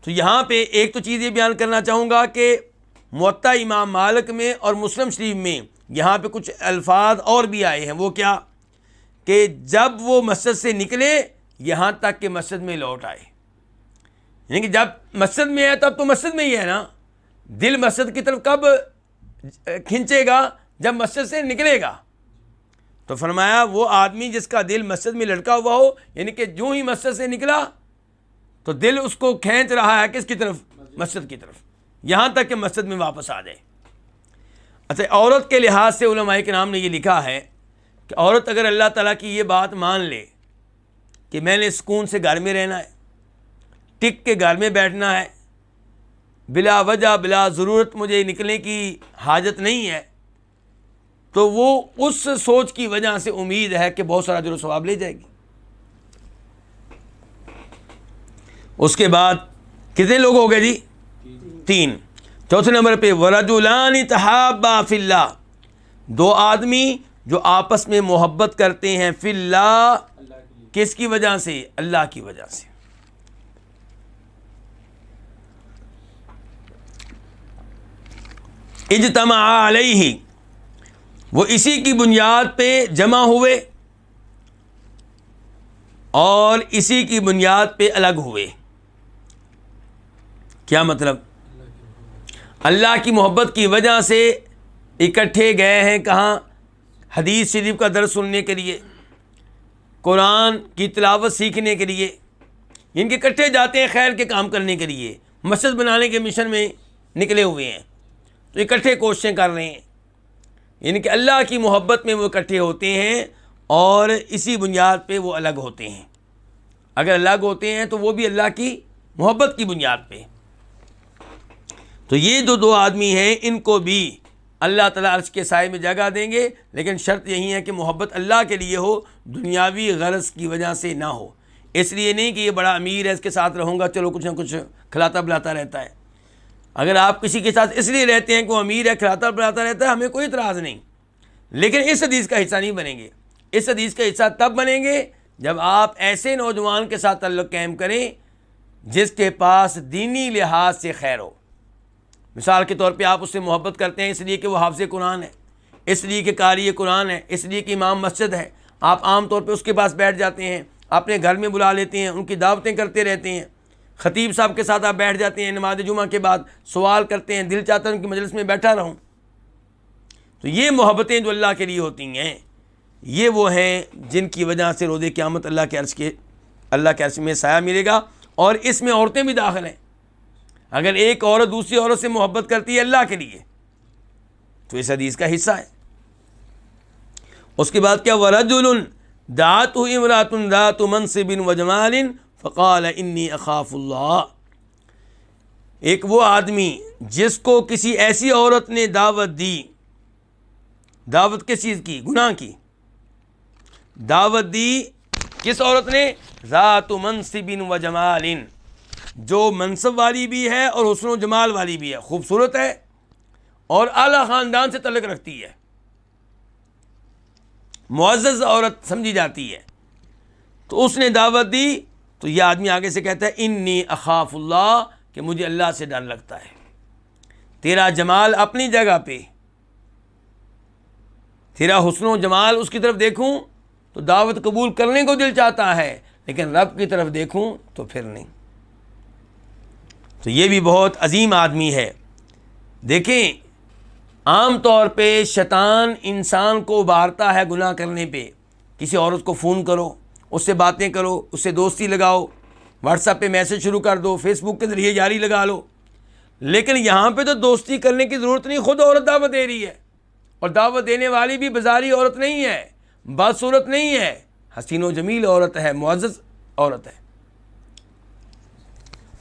تو یہاں پہ ایک تو چیز یہ بیان کرنا چاہوں گا کہ موطا امام مالک میں اور مسلم شریف میں یہاں پہ کچھ الفاظ اور بھی آئے ہیں. وہ کیا؟ کہ جب وہ مسجد سے نکلے یہاں تک کہ مسجد میں لوٹ آئے. یعنی کہ جب مسجد میں ہے تب تو مسجد میں ہی ہے نا، دل مسجد کی طرف کب کھنچے گا؟ جب مسجد سے نکلے گا. تو فرمایا وہ آدمی جس کا دل مسجد میں لٹکا ہوا ہو، یعنی کہ جو ہی مسجد سے نکلا تو دل اس کو کھینچ رہا ہے کس کی طرف؟ مسجد کی طرف، یہاں تک کہ مسجد میں واپس آ جائے. اچھا، عورت کے لحاظ سے علماء کرام نے یہ لکھا ہے کہ عورت اگر اللہ تعالیٰ کی یہ بات مان لے کہ میں نے سکون سے گھر میں رہنا ہے، ٹک کے گھر میں بیٹھنا ہے، بلا وجہ بلا ضرورت مجھے نکلنے کی حاجت نہیں ہے، تو وہ اس سوچ کی وجہ سے امید ہے کہ بہت سارا اجر و ثواب لے جائے گی. اس کے بعد کتنے لوگ ہو گئے جی؟ 3. چوتھے نمبر پہ وَرَجُلَانِ تَحَابَّا فِي اللَّهِ، 2 آدمی جو آپس میں محبت کرتے ہیں فی اللہ، کس کی وجہ سے؟ اللہ کی وجہ سے. اجتمعا علیہ، وہ اسی کی بنیاد پہ جمع ہوئے اور اسی کی بنیاد پہ الگ ہوئے. کیا مطلب؟ اللہ کی محبت کی وجہ سے اکٹھے گئے ہیں کہاں؟ حدیث شریف کا درس سننے کے لیے، قرآن کی تلاوت سیکھنے کے لیے، ان کے اکٹھے جاتے ہیں خیر کے کام کرنے کے لیے، مسجد بنانے کے مشن میں نکلے ہوئے ہیں، تو اکٹھے کوششیں کر رہے ہیں، یعنی کہ اللہ کی محبت میں وہ اکٹھے ہوتے ہیں اور اسی بنیاد پہ وہ الگ ہوتے ہیں۔ اگر الگ ہوتے ہیں تو وہ بھی اللہ کی محبت کی بنیاد پہ۔ تو یہ جو دو آدمی ہیں ان کو بھی اللہ تعالیٰ عرش کے سائے میں جگہ دیں گے، لیکن شرط یہی ہے کہ محبت اللہ کے لیے ہو، دنیاوی غرض کی وجہ سے نہ ہو۔ اس لیے نہیں کہ یہ بڑا امیر ہے اس کے ساتھ رہوں گا، چلو کچھ نہ کچھ کھلاتا پلاتا رہتا ہے۔ اگر آپ کسی کے ساتھ اس لیے رہتے ہیں کہ وہ امیر ہے، کھلاتا پلاتا رہتا ہے، ہمیں کوئی اعتراض نہیں، لیکن اس حدیث کا حصہ نہیں بنیں گے۔ اس حدیث کا حصہ تب بنیں گے جب آپ ایسے نوجوان کے ساتھ تعلق قائم کریں جس کے پاس دینی لحاظ سے خیر ہو۔ مثال کے طور پہ آپ اس سے محبت کرتے ہیں اس لیے کہ وہ حافظ قرآن ہے، اس لیے کہ قاری قرآن ہے، اس لیے کہ امام مسجد ہے، آپ عام طور پہ اس کے پاس بیٹھ جاتے ہیں، اپنے گھر میں بلا لیتے ہیں، ان کی دعوتیں کرتے رہتے ہیں، خطیب صاحب کے ساتھ آپ بیٹھ جاتے ہیں، نماز جمعہ کے بعد سوال کرتے ہیں، دل چاہتا ہے ان کی مجلس میں بیٹھا رہوں۔ تو یہ محبتیں جو اللہ کے لیے ہوتی ہیں، یہ وہ ہیں جن کی وجہ سے روز قیامت اللہ کے عرش میں سایہ ملے گا، اور اس میں عورتیں بھی داخل ہیں۔ اگر ایک عورت دوسری عورت سے محبت کرتی ہے اللہ کے لیے تو اس حدیث کا حصہ ہے۔ اس کے بعد کیا؟ وَرَجُلٌ دَعَتْهُ امْرَأَةٌ ذَاتُ مَنْصِبٍ وَجَمَالٍ فَقَالَ إِنِّي أَخَافُ اللَّهَ، ایک وہ آدمی جس کو کسی ایسی عورت نے دعوت دی، دعوت کس چیز کی؟ گناہ کی دعوت دی۔ کس عورت نے؟ ذات منصب و جمال، جو منصب والی بھی ہے اور حسن و جمال والی بھی ہے، خوبصورت ہے اور اعلیٰ خاندان سے تعلق رکھتی ہے، معزز عورت سمجھی جاتی ہے، تو اس نے دعوت دی، تو یہ آدمی آگے سے کہتا ہے انی اخاف اللہ، کہ مجھے اللہ سے ڈر لگتا ہے۔ تیرا جمال اپنی جگہ پہ، تیرا حسن و جمال اس کی طرف دیکھوں تو دعوت قبول کرنے کو دل چاہتا ہے، لیکن رب کی طرف دیکھوں تو پھر نہیں۔ تو یہ بھی بہت عظیم آدمی ہے۔ دیکھیں عام طور پہ شیطان انسان کو ابھارتا ہے گناہ کرنے پہ، کسی عورت کو فون کرو، اس سے باتیں کرو، اس سے دوستی لگاؤ، واٹس ایپ پہ میسج شروع کر دو، فیس بک کے ذریعے جاری لگا لو، لیکن یہاں پہ تو دوستی کرنے کی ضرورت نہیں، خود عورت دعوت دے رہی ہے، اور دعوت دینے والی بھی بازاری عورت نہیں ہے، بدصورت نہیں ہے، حسین و جمیل عورت ہے، معزز عورت ہے،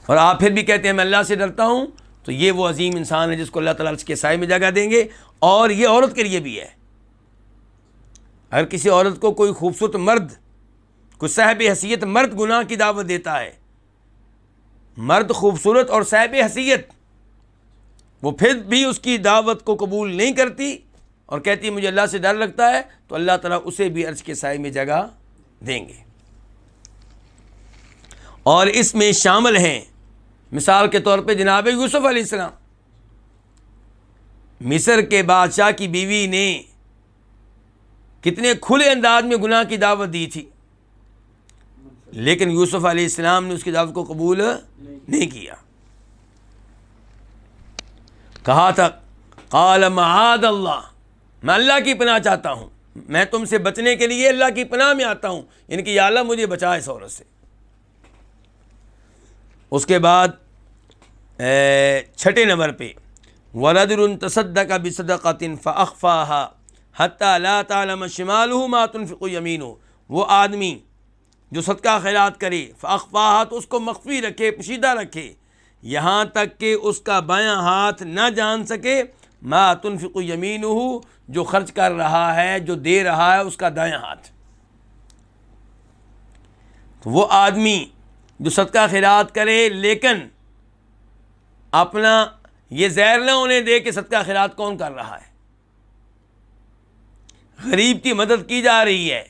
اور آپ پھر بھی کہتے ہیں میں اللہ سے ڈرتا ہوں۔ تو یہ وہ عظیم انسان ہے جس کو اللہ تعالیٰ اس کے سائے میں جگہ دیں گے، اور یہ عورت کے لیے بھی ہے۔ اگر کسی عورت کو کوئی خوبصورت مرد، کوئی صاحب حیثیت مرد گناہ کی دعوت دیتا ہے، مرد خوبصورت اور صاحب حیثیت، وہ پھر بھی اس کی دعوت کو قبول نہیں کرتی اور کہتی ہے مجھے اللہ سے ڈر لگتا ہے، تو اللہ تعالیٰ اسے بھی عرش کے سائے میں جگہ دیں گے۔ اور اس میں شامل ہیں مثال کے طور پہ جناب یوسف علیہ السلام، مصر کے بادشاہ کی بیوی نے کتنے کھلے انداز میں گناہ کی دعوت دی تھی، لیکن یوسف علیہ السلام نے اس کی دعوت کو قبول نہیں کیا۔ کہا تھا قال معاذ اللہ، میں اللہ کی پناہ چاہتا ہوں، میں تم سے بچنے کے لیے اللہ کی پناہ میں آتا ہوں، یعنی کہ یا اللہ مجھے بچا اس عورت سے۔ اس کے بعد 6 نمبر پہ وَرَجُلٌ تَصَدَّقَ بِصَدَقَةٍ فَأَخْفَاهَا حَتَّى لَا تَعْلَمَ شِمَالُهُ مَا تُنْفِقُ يَمِينُهُ، وہ آدمی جو صدقہ خیرات کرے، فَأَخْفَاهَا، تو اس کو مخفی رکھے، پوشیدہ رکھے، یہاں تک کہ اس کا بایاں ہاتھ نہ جان سکے مَا تُنْفِقُ يَمِينُهُ، جو خرچ کر رہا ہے، جو دے رہا ہے اس کا دایاں ہاتھ۔ تو وہ آدمی جو صدقہ خیرات کرے لیکن اپنا یہ زہر نہ ہونے دے کہ صدقہ خیرات کون کر رہا ہے، غریب کی مدد کی جا رہی ہے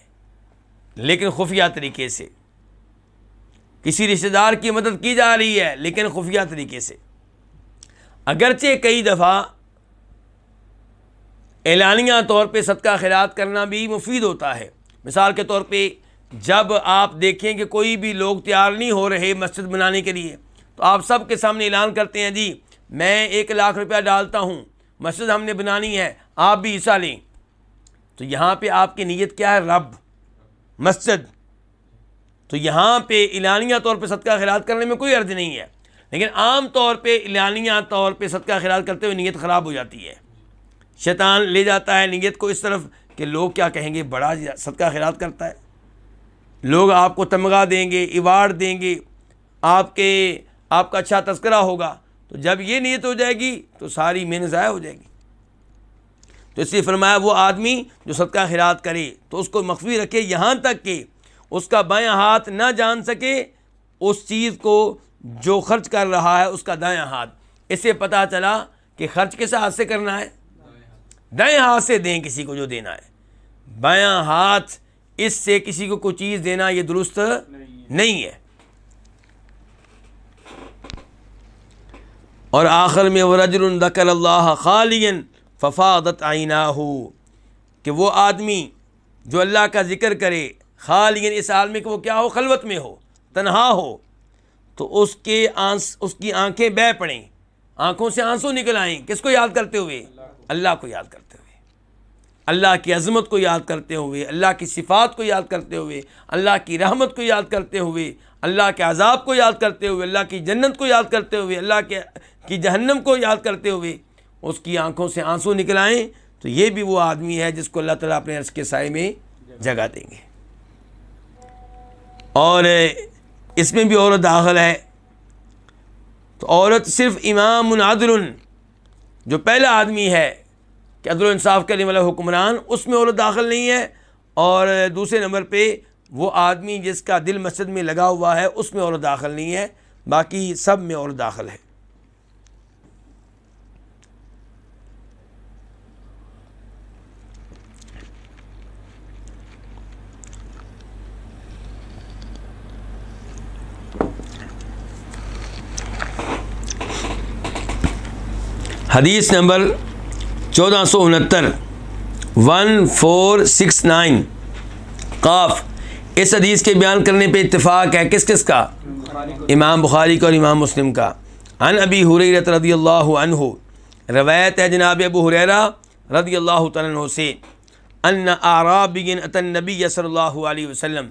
لیکن خفیہ طریقے سے، کسی رشتہ دار کی مدد کی جا رہی ہے لیکن خفیہ طریقے سے، اگرچہ کئی دفعہ اعلانیہ طور پہ صدقہ خیرات کرنا بھی مفید ہوتا ہے۔ مثال کے طور پہ جب آپ دیکھیں کہ کوئی بھی لوگ تیار نہیں ہو رہے مسجد بنانے کے لیے، تو آپ سب کے سامنے اعلان کرتے ہیں جی میں 1,00,000 روپیہ ڈالتا ہوں، مسجد ہم نے بنانی ہے، آپ بھی حصہ لیں، تو یہاں پہ آپ کی نیت کیا ہے؟ رب، مسجد. تو یہاں پہ اعلانیہ طور پہ صدقہ خیرات کرنے میں کوئی حرج نہیں ہے، لیکن عام طور پہ اعلانیہ طور پہ صدقہ خیرات کرتے ہوئے نیت خراب ہو جاتی ہے. شیطان لے جاتا ہے نیت کو اس طرف کہ لوگ کیا کہیں گے، بڑا صدقہ خیرات کرتا ہے، لوگ آپ کو تمغہ دیں گے، ایوارڈ دیں گے، آپ کا اچھا تذکرہ ہوگا. تو جب یہ نیت ہو جائے گی تو ساری محنت ضائع ہو جائے گی. تو اس لیے فرمایا وہ آدمی جو صدقہ خیرات کرے تو اس کو مخفی رکھے یہاں تک کہ اس کا بایاں ہاتھ نہ جان سکے اس چیز کو جو خرچ کر رہا ہے اس کا دایاں ہاتھ. اس سے پتہ چلا کہ خرچ کس ہاتھ سے کرنا ہے؟ دائیں ہاتھ سے دیں کسی کو جو دینا ہے. بایاں ہاتھ اس سے کسی کو کوئی چیز دینا یہ درست نہیں ہے. اور آخر میں وَرَجُلٌ ذَكَرَ اللَّهَ خَالِيًا فَفَاضَتْ عَيْنَاهُ، کہ وہ آدمی جو اللہ کا ذکر کرے خالین، اس حال میں کہ وہ کیا ہو؟ خلوت میں ہو، تنہا ہو، تو اس کی آنکھیں بہہ پڑیں، آنکھوں سے آنسو نکل آئیں. کس کو یاد کرتے ہوئے؟ اللہ کو یاد کرتے ہوئے، اللہ کی عظمت کو یاد کرتے ہوئے، اللہ کی صفات کو یاد کرتے ہوئے، اللہ کی رحمت کو یاد کرتے ہوئے، اللہ کے عذاب کو یاد کرتے ہوئے، اللہ کی جنت کو یاد کرتے ہوئے، اللہ کی جہنم کو یاد کرتے ہوئے اس کی آنکھوں سے آنسو نکل آئیں. تو یہ بھی وہ آدمی ہے جس کو اللہ تعالیٰ اپنے عرش کے سائے میں جگہ دیں گے. اور اس میں بھی عورت داخل ہے. تو عورت صرف امام عدل، جو پہلا آدمی ہے کہ عدل و انصاف کرنے والا حکمران، اس میں عورت داخل نہیں ہے. اور دوسرے نمبر پہ وہ آدمی جس کا دل مسجد میں لگا ہوا ہے اس میں عورت داخل نہیں ہے، باقی سب میں عورت داخل ہے. حدیث نمبر 1469 1469 قاف. اس حدیث کے بیان کرنے پہ اتفاق ہے کس کس کا؟ امام بخاری کا اور امام مسلم کا. عن ابی ہریرہ رضی اللہ عنہ، روایت ہے جناب ابو ہریرہ رضی اللہ تعالیٰ عنہ سے، ان اعرابی اتی النبی صلی اللہ علیہ وسلم،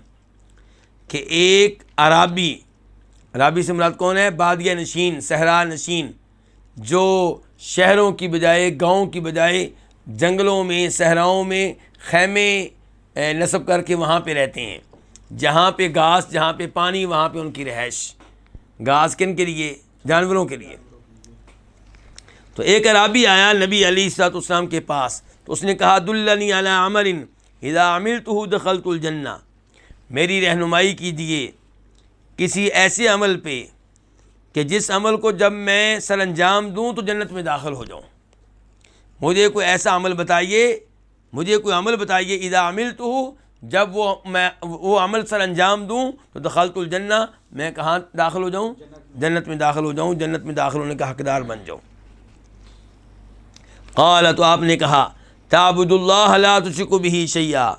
کہ ایک عرابی سے مراد کون ہے؟ بادیہ نشین، صحرا نشین، جو شہروں کی بجائے، گاؤں کی بجائے جنگلوں میں، صحراؤں میں خیمے نصب کر کے وہاں پہ رہتے ہیں. جہاں پہ گھاس، جہاں پہ پانی، وہاں پہ ان کی رہائش. گھاس کن کے لیے؟ جانوروں کے لیے. تو ایک عرابی آیا نبی علیہ الصلوۃ والسلام کے پاس، تو اس نے کہا دلنی علی عمل اذا عملتہ دخلت الجنہ، میری رہنمائی کیجیے کسی ایسے عمل پہ کہ جس عمل کو جب میں سر انجام دوں تو جنت میں داخل ہو جاؤں. مجھے کوئی ایسا عمل بتائیے، مجھے کوئی عمل بتائیے اذا عملتہ، جب وہ عمل سر انجام دوں تو دخلت الجنہ، میں کہاں داخل ہو جاؤں؟ جنت میں داخل ہو جاؤں، جنت میں داخل ہونے کا حقدار بن جاؤں. قال، تو آپ نے کہا تعبد اللہ لا تشرک بہ شیئا،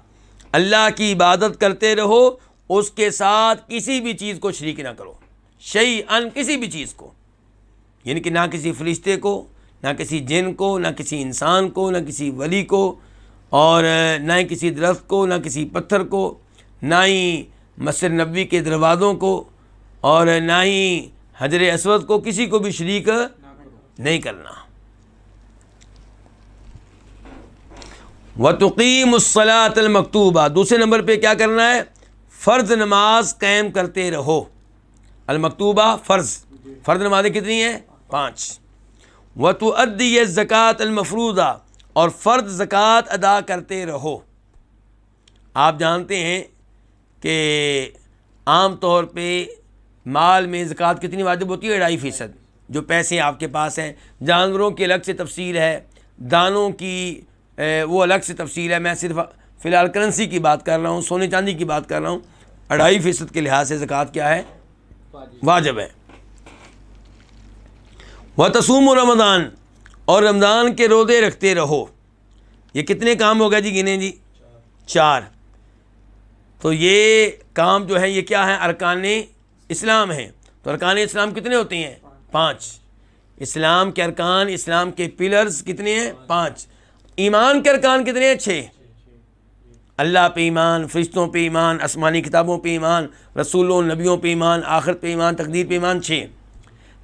اللہ کی عبادت کرتے رہو، اس کے ساتھ کسی بھی چیز کو شریک نہ کرو. شیئن، کسی بھی چیز کو، یعنی کہ نہ کسی فرشتے کو، نہ کسی جن کو، نہ کسی انسان کو، نہ کسی ولی کو، اور نہ ہی کسی درخت کو، نہ کسی پتھر کو، نہ ہی مسجد نبوی کے دروازوں کو، اور نہ ہی حجر اسود کو، کسی کو بھی شریک نہیں کرنا. وَتُقِيمُ الصَّلَاةَ الْمَكْتُوبَةَ، دوسرے نمبر پہ کیا کرنا ہے؟ فرض نماز قائم کرتے رہو. المکتوبہ فرض نمازیں کتنی ہیں؟ 5. وَتُؤَدِّيَ الزَّكَاةَ الْمَفْرُوضَةَ، اور فرض زکوٰۃ ادا کرتے رہو. آپ جانتے ہیں کہ عام طور پہ مال میں زکوٰۃ کتنی واجب ہوتی ہے؟ 2.5%. جو پیسے آپ کے پاس ہیں، جانوروں کی الگ سے تفصیل ہے، دانوں کی وہ الگ سے تفصیل ہے. میں صرف فی الحال کرنسی کی بات کر رہا ہوں، سونے چاندی کی بات کر رہا ہوں. 2.5% کے لحاظ سے زکوٰۃ کیا ہے؟ واجب ہے. وَتَصُومُ رمضان، اور رمضان کے روزے رکھتے رہو. یہ کتنے کام ہو گئے جی؟ گنے جی 4. تو یہ کام جو ہے یہ کیا ہے؟ ارکان اسلام ہیں. تو ارکان اسلام کتنے ہوتے ہیں؟ 5. اسلام کے ارکان، اسلام کے پلرز کتنے ہیں؟ 5۔ ایمان کے ارکان کتنے ہیں؟ 6۔ اللہ پہ ایمان، فرشتوں پہ ایمان، آسمانی کتابوں پہ ایمان، رسولوں نبیوں پہ ایمان، آخرت پہ ایمان، تقدیر پہ ایمان، 6۔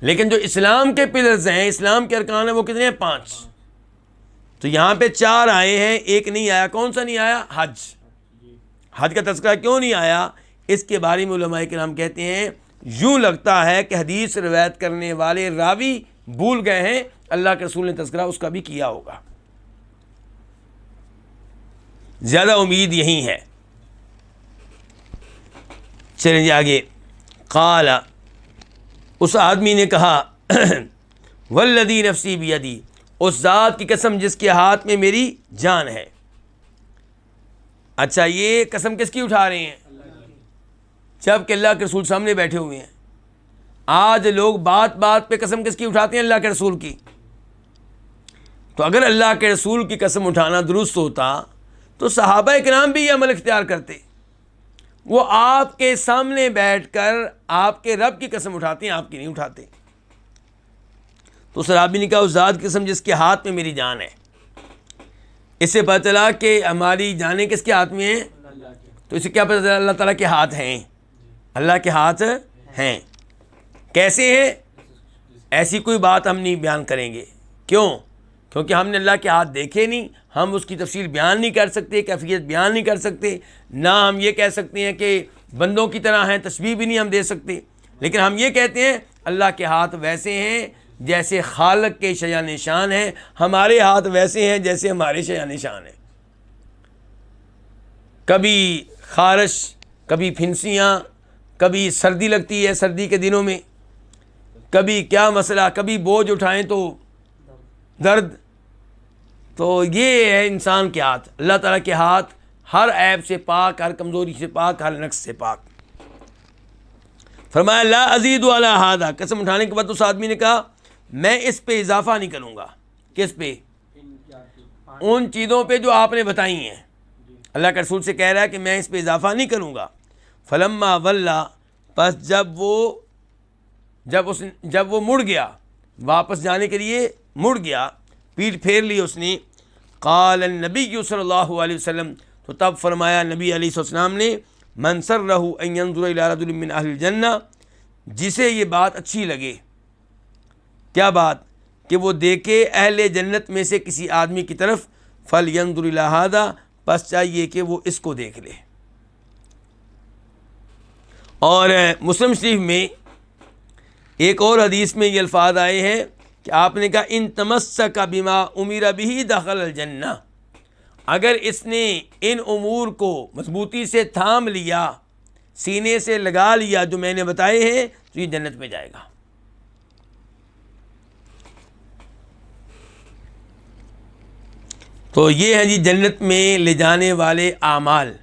لیکن جو اسلام کے پلرز ہیں، اسلام کے ارکان ہیں، وہ کتنے ہیں؟ 5۔ تو یہاں پہ 4 آئے ہیں، ایک نہیں آیا۔ کون سا نہیں آیا؟ حج۔ حج کا تذکرہ کیوں نہیں آیا؟ اس کے بارے میں علماء کرام کہتے ہیں یوں لگتا ہے کہ حدیث روایت کرنے والے راوی بھول گئے ہیں، اللہ کے رسول نے تذکرہ اس کا بھی کیا ہوگا۔ زیادہ امید یہی ہے۔ چلیں جی آگے۔ قال، اس آدمی نے کہا والذی نفسی بیدی، اس ذات کی قسم جس کے ہاتھ میں میری جان ہے۔ اچھا، یہ قسم کس کی اٹھا رہے ہیں؟ جب کہ اللہ کے رسول سامنے بیٹھے ہوئے ہیں۔ آج لوگ بات بات پہ قسم کس کی اٹھاتے ہیں؟ اللہ کے رسول کی۔ تو اگر اللہ کے رسول کی قسم اٹھانا درست ہوتا تو صحابہ کرام بھی یہ عمل اختیار کرتے۔ وہ آپ کے سامنے بیٹھ کر آپ کے رب کی قسم اٹھاتے ہیں، آپ کی نہیں اٹھاتے۔ تو صحابی نے کہا اس ذات کی قسم جس کے ہاتھ میں میری جان ہے۔ اس سے پتہ چلا کہ ہماری جانیں کس کے ہاتھ میں ہیں؟ تو اسے کیا پتہ چلا؟ اللہ تعالیٰ کے ہاتھ ہیں، اللہ کے ہاتھ ہیں۔ کیسے ہیں؟ ایسی کوئی بات ہم نہیں بیان کریں گے۔ کیوں؟ کیونکہ ہم نے اللہ کے ہاتھ دیکھے نہیں، ہم اس کی تفصیل بیان نہیں کر سکتے، کیفیت بیان نہیں کر سکتے، نہ ہم یہ کہہ سکتے ہیں کہ بندوں کی طرح ہیں، تشبیہ بھی نہیں ہم دے سکتے۔ لیکن ہم یہ کہتے ہیں اللہ کے ہاتھ ویسے ہیں جیسے خالق کے شیء نشان ہیں، ہمارے ہاتھ ویسے ہیں جیسے ہمارے شیء نشان ہیں۔ کبھی خارش، کبھی پھنسیاں، کبھی سردی لگتی ہے سردی کے دنوں میں، کبھی کیا مسئلہ، کبھی بوجھ اٹھائیں تو درد۔ تو یہ ہے انسان کے ہاتھ۔ اللہ تعالیٰ کے ہاتھ ہر عیب سے پاک، ہر کمزوری سے پاک، ہر نقص سے پاک۔ فرمایا لا ازید علی ھذا، قسم اٹھانے کے بعد اس آدمی نے کہا میں اس پہ اضافہ نہیں کروں گا۔ کس پہ؟ ان چیزوں پہ جو آپ نے بتائی ہیں۔ اللہ کے رسول سے کہہ رہا ہے کہ میں اس پہ اضافہ نہیں کروں گا۔ فلما ولا، پس جب وہ مڑ گیا، واپس جانے کے لیے مڑ گیا، پیٹھ پھیر لی اس نے، قال النبی صلی اللہ علیہ وسلم، تو تب فرمایا نبی علیہ السلام نے من سرہ ان ینظر الی رجل من اہل الجنہ، جسے یہ بات اچھی لگے۔ کیا بات؟ کہ وہ دیکھے اہل جنت میں سے کسی آدمی کی طرف، فلینظر الی ھذا، بس چاہیے کہ وہ اس کو دیکھ لے۔ اور مسلم شریف میں ایک اور حدیث میں یہ الفاظ آئے ہیں کہ آپ نے کہا ان تمسک بما امر بہ دخل الجنہ، اگر اس نے ان امور کو مضبوطی سے تھام لیا، سینے سے لگا لیا جو میں نے بتائے ہیں، تو یہ جنت میں جائے گا۔ تو یہ ہے جی جنت میں لے جانے والے اعمال۔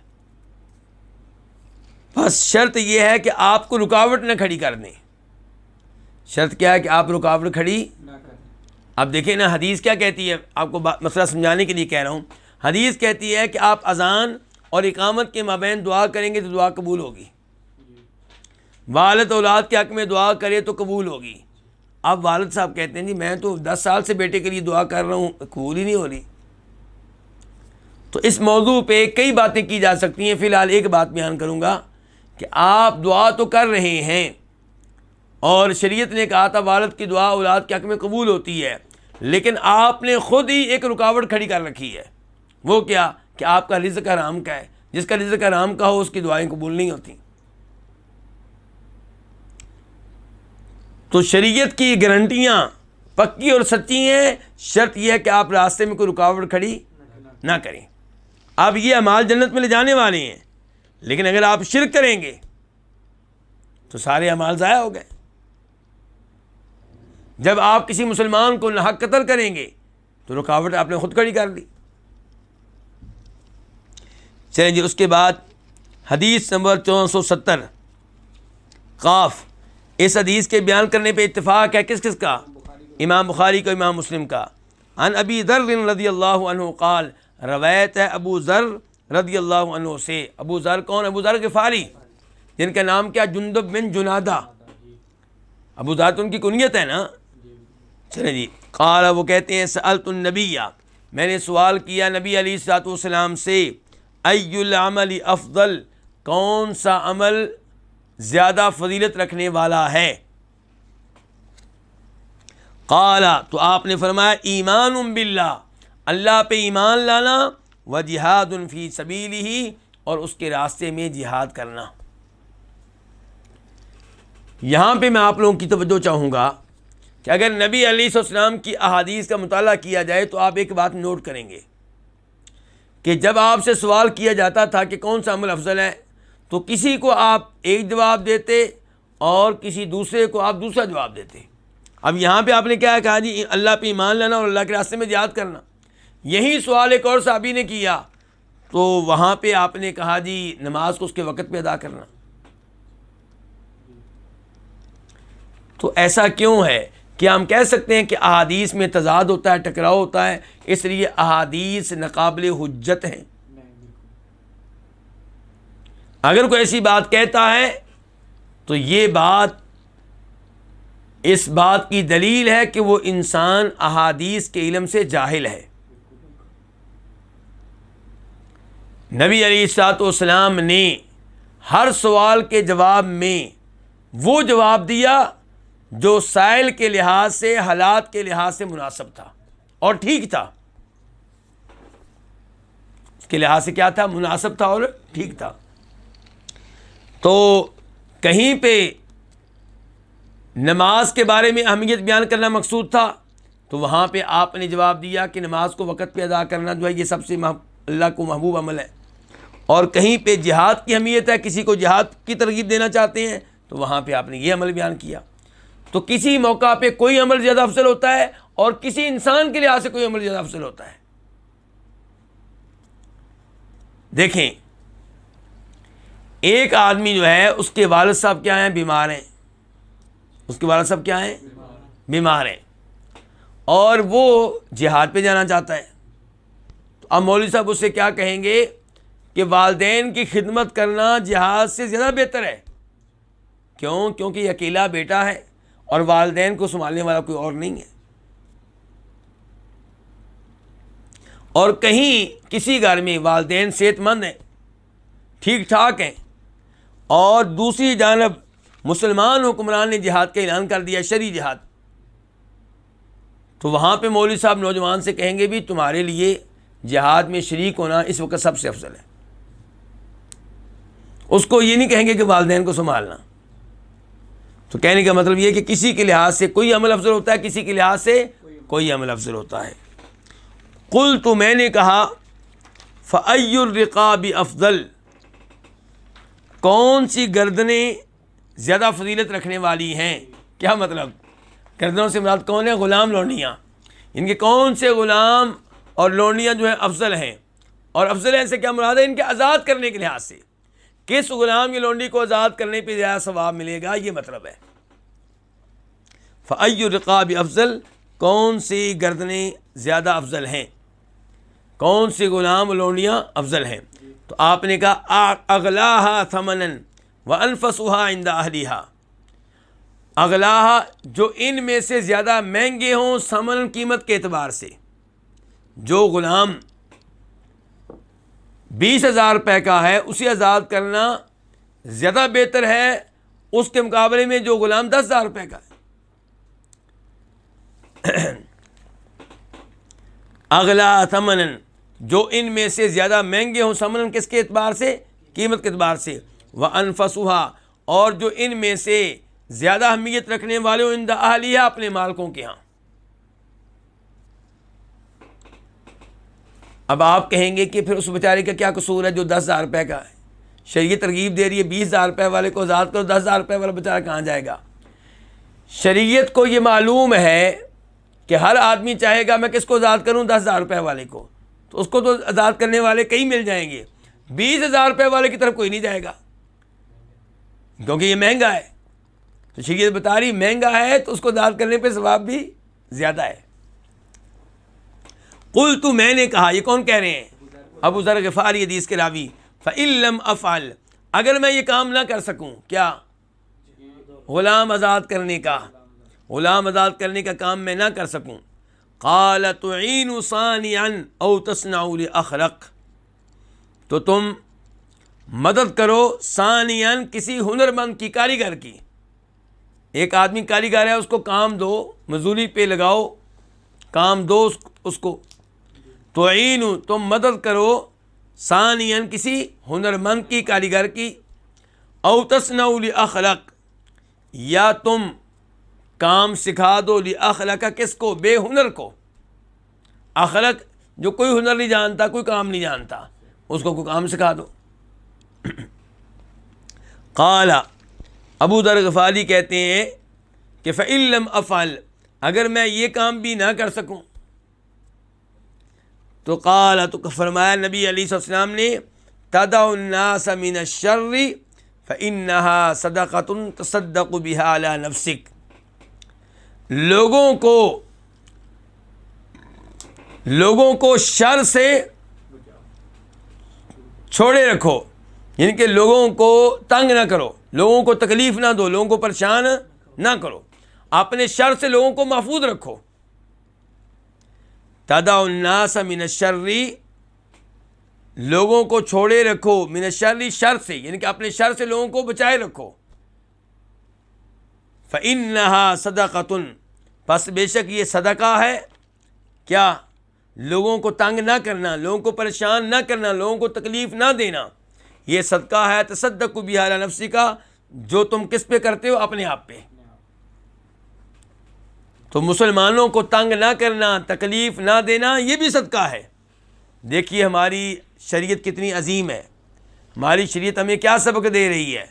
بس شرط یہ ہے کہ آپ کو رکاوٹ نہ کھڑی کر دیں۔ شرط کیا ہے؟ کہ آپ رکاوٹ کھڑی نہ کریں۔ اب دیکھیں نا حدیث کیا کہتی ہے، آپ کو مسئلہ سمجھانے کے لیے کہہ رہا ہوں۔ حدیث کہتی ہے کہ آپ اذان اور اقامت کے مابین دعا کریں گے تو دعا قبول ہوگی، والد اولاد کے حق میں دعا کرے تو قبول ہوگی۔ اب والد صاحب کہتے ہیں جی میں تو 10 سال سے بیٹے کے لیے دعا کر رہا ہوں، قبول ہی نہیں ہو رہی۔ تو اس موضوع پہ کئی باتیں کی جا سکتی ہیں، فی الحال ایک بات بیان کروں گا کہ آپ دعا تو کر رہے ہیں، اور شریعت نے کہا تھا والد کی دعا اولاد کے حق میں قبول ہوتی ہے، لیکن آپ نے خود ہی ایک رکاوٹ کھڑی کر رکھی ہے۔ وہ کیا؟ کہ آپ کا رزق حرام کا ہے۔ جس کا رزق حرام کا ہو اس کی دعائیں قبول نہیں ہوتی۔ تو شریعت کی گارنٹیاں پکی اور سچی ہیں، شرط یہ ہے کہ آپ راستے میں کوئی رکاوٹ کھڑی نہ کریں۔ اب یہ اعمال جنت میں لے جانے والے ہیں، لیکن اگر آپ شرک کریں گے تو سارے اعمال ضائع ہو گئے۔ جب آپ کسی مسلمان کو ناحق قتل کریں گے تو رکاوٹ آپ نے خود کھڑی کر لی۔ چلیں جی، اس کے بعد حدیث نمبر 1470 قاف۔ اس حدیث کے بیان کرنے پہ اتفاق ہے کس کس کا؟ امام بخاری کا، امام مسلم کا۔ عن ابی ذر رضی اللہ عنہ قال، روایت ہے ابو ذر رضی اللہ عنہ سے۔ ابو ذر کون؟ ابو ذر غفاری، جن کا نام کیا؟ جندب بن جنادہ۔ ابو ذر تو ان کی کنیت ہے نا۔ چلیں جی. قال وہ کہتے ہیں سألت النبی، میں نے سوال کیا نبی علیہ الصلوۃ والسلام سے، ای العمل افضل، کون سا عمل زیادہ فضیلت رکھنے والا ہے؟ قال، تو آپ نے فرمایا ایمان باللہ، اللہ پہ ایمان لانا، و جہاد فی سبیلہ، اور اس کے راستے میں جہاد کرنا. یہاں پہ میں آپ لوگوں کی توجہ چاہوں گا کہ اگر نبی علیہ السلام کی احادیث کا مطالعہ کیا جائے تو آپ ایک بات نوٹ کریں گے کہ جب آپ سے سوال کیا جاتا تھا کہ کون سا عمل افضل ہے، تو کسی کو آپ ایک جواب دیتے اور کسی دوسرے کو آپ دوسرا جواب دیتے. اب یہاں پہ آپ نے کیا کہا جی اللہ پہ ایمان لانا اور اللہ کے راستے میں جہاد کرنا. یہی سوال ایک اور صحابی نے کیا تو وہاں پہ آپ نے کہا جی نماز کو اس کے وقت پہ ادا کرنا. تو ایسا کیوں ہے؟ کیا ہم کہہ سکتے ہیں کہ احادیث میں تضاد ہوتا ہے، ٹکراؤ ہوتا ہے، اس لیے احادیث ناقابل حجت ہیں؟ اگر کوئی ایسی بات کہتا ہے تو یہ بات اس بات کی دلیل ہے کہ وہ انسان احادیث کے علم سے جاہل ہے. نبی علیہ الصلوۃ والسلام نے ہر سوال کے جواب میں وہ جواب دیا جو سائل کے لحاظ سے، حالات کے لحاظ سے مناسب تھا اور ٹھیک تھا. اس کے لحاظ سے کیا تھا؟ مناسب تھا اور ٹھیک تھا. تو کہیں پہ نماز کے بارے میں اہمیت بیان کرنا مقصود تھا تو وہاں پہ آپ نے جواب دیا کہ نماز کو وقت پہ ادا کرنا جو ہے یہ سب سے اللہ کو محبوب عمل ہے. اور کہیں پہ جہاد کی اہمیت ہے، کسی کو جہاد کی ترغیب دینا چاہتے ہیں تو وہاں پہ آپ نے یہ عمل بیان کیا. تو کسی موقع پہ کوئی عمل زیادہ افضل ہوتا ہے اور کسی انسان کے لحاظ سے کوئی عمل زیادہ افضل ہوتا ہے. دیکھیں ایک آدمی جو ہے اس کے والد صاحب کیا ہیں؟ بیمار ہیں. اس کے والد صاحب کیا ہیں؟ بیمار ہیں، اور وہ جہاد پہ جانا چاہتا ہے. تو اب مولوی صاحب اس سے کیا کہیں گے کہ والدین کی خدمت کرنا جہاد سے زیادہ بہتر ہے. کیوں؟ کیونکہ یہ اکیلا بیٹا ہے اور والدین کو سنبھالنے والا کوئی اور نہیں ہے. اور کہیں کسی گھر میں والدین صحت مند ہیں، ٹھیک ٹھاک ہیں، اور دوسری جانب مسلمان حکمران نے جہاد کا اعلان کر دیا، شرعی جہاد، تو وہاں پہ مولوی صاحب نوجوان سے کہیں گے بھی تمہارے لیے جہاد میں شریک ہونا اس وقت سب سے افضل ہے. اس کو یہ نہیں کہیں گے کہ والدین کو سنبھالنا. تو کہنے کا مطلب یہ کہ کسی کے لحاظ سے کوئی عمل افضل ہوتا ہے، کسی کے لحاظ سے کوئی عمل افضل ہوتا ہے. قلت، میں نے کہا، فأی الرقاب افضل، کون سی گردنیں زیادہ فضیلت رکھنے والی ہیں؟ کیا مطلب؟ گردنوں سے مراد کون ہے؟ غلام لونڈیاں. ان کے کون سے غلام اور لونڈیاں جو ہیں افضل ہیں؟ اور افضل ہیں سے کیا مراد ہے؟ ان کے آزاد کرنے کے لحاظ سے کس غلام یا لونڈی کو آزاد کرنے پہ زیادہ ثواب ملے گا، یہ مطلب ہے. فأی الرقاب افضل، کون سی گردنیں زیادہ افضل ہیں، کون سی غلام لونڈیاں افضل ہیں؟ تو آپ نے کہا اغلاہا ثمنا وانفسها عند اہلیہا، اغلاہا جو ان میں سے زیادہ مہنگے ہوں، ثمن قیمت کے اعتبار سے. جو غلام 20,000 روپے کا ہے اسے آزاد کرنا زیادہ بہتر ہے اس کے مقابلے میں جو غلام 10,000 روپے کا ہے. اغلا ثمنا، جو ان میں سے زیادہ مہنگے ہوں، ثمن کس کے اعتبار سے؟ قیمت کے اعتبار سے. وانفسها، اور جو ان میں سے زیادہ اہمیت رکھنے والے ہوں، عند اہلیہا، اپنے مالکوں کے ہاں. اب آپ کہیں گے کہ پھر اس بیچارے کا کیا قصور ہے جو 10,000 روپے کا ہے؟ شریعت ترغیب دے رہی ہے 20,000 روپے والے کو آزاد کرو، 10,000 روپے والا بیچارہ کہاں جائے گا؟ شریعت کو یہ معلوم ہے کہ ہر آدمی چاہے گا میں کس کو آزاد کروں؟ 10,000 روپے والے کو. تو اس کو تو آزاد کرنے والے کئی مل جائیں گے، 20,000 روپے والے کی طرف کوئی نہیں جائے گا کیونکہ یہ مہنگا ہے. تو شریعت بتا رہی مہنگا ہے تو اس کو آزاد کرنے پہ ثواب بھی زیادہ ہے. قلت، میں نے کہا، یہ کون کہہ رہے ہیں؟ ابو ذر غفاری حدیث کے راوی. فإن لم افعل، اگر میں یہ کام نہ کر سکوں، کیا؟ غلام آزاد کرنے کا. غلام آزاد کرنے کا کام میں نہ کر سکوں. قال تعین صانعا او تصنع لاخرق، تو تم مدد کرو صانعا کسی ہنرمند کی، کاریگر کی. ایک آدمی کاریگر ہے، اس کو کام دو، مزدوری پہ لگاؤ، کام دو اس کو. تعین تم مدد کرو ثانیاً کسی ہنرمند کی، کاریگر کی. او تصنع لاخلق، یا تم کام سکھا دو لاخلق، کس کو؟ بے ہنر کو. اخلق جو کوئی ہنر نہیں جانتا، کوئی کام نہیں جانتا، اس کو کوئی کام سکھا دو. قال ابو ذر غفاری کہتے ہیں کہ فإن لم افعل، اگر میں یہ کام بھی نہ کر سکوں تو قال، تو فرمایا نبی علیہ السلام نے، تدع الناس من الشر فإنها صدقۃ تصدق بها على نفسک، لوگوں کو شر سے چھوڑے رکھو، یعنی کہ لوگوں کو تنگ نہ کرو، لوگوں کو تکلیف نہ دو، لوگوں کو پریشان نہ کرو، اپنے شر سے لوگوں کو محفوظ رکھو. تدع الناس من الشر، لوگوں کو چھوڑے رکھو، من الشر شر سے، یعنی کہ اپنے شر سے لوگوں کو بچائے رکھو. فإنها صدقۃ، پس بے شک یہ صدقہ ہے. کیا؟ لوگوں کو تنگ نہ کرنا، لوگوں کو پریشان نہ کرنا، لوگوں کو تکلیف نہ دینا، یہ صدقہ ہے. تصدق بها علی نفسک، جو تم کس پہ کرتے ہو؟ اپنے آپ پہ. تو مسلمانوں کو تنگ نہ کرنا، تکلیف نہ دینا، یہ بھی صدقہ ہے. دیکھیے ہماری شریعت کتنی عظیم ہے. ہماری شریعت ہمیں کیا سبق دے رہی ہے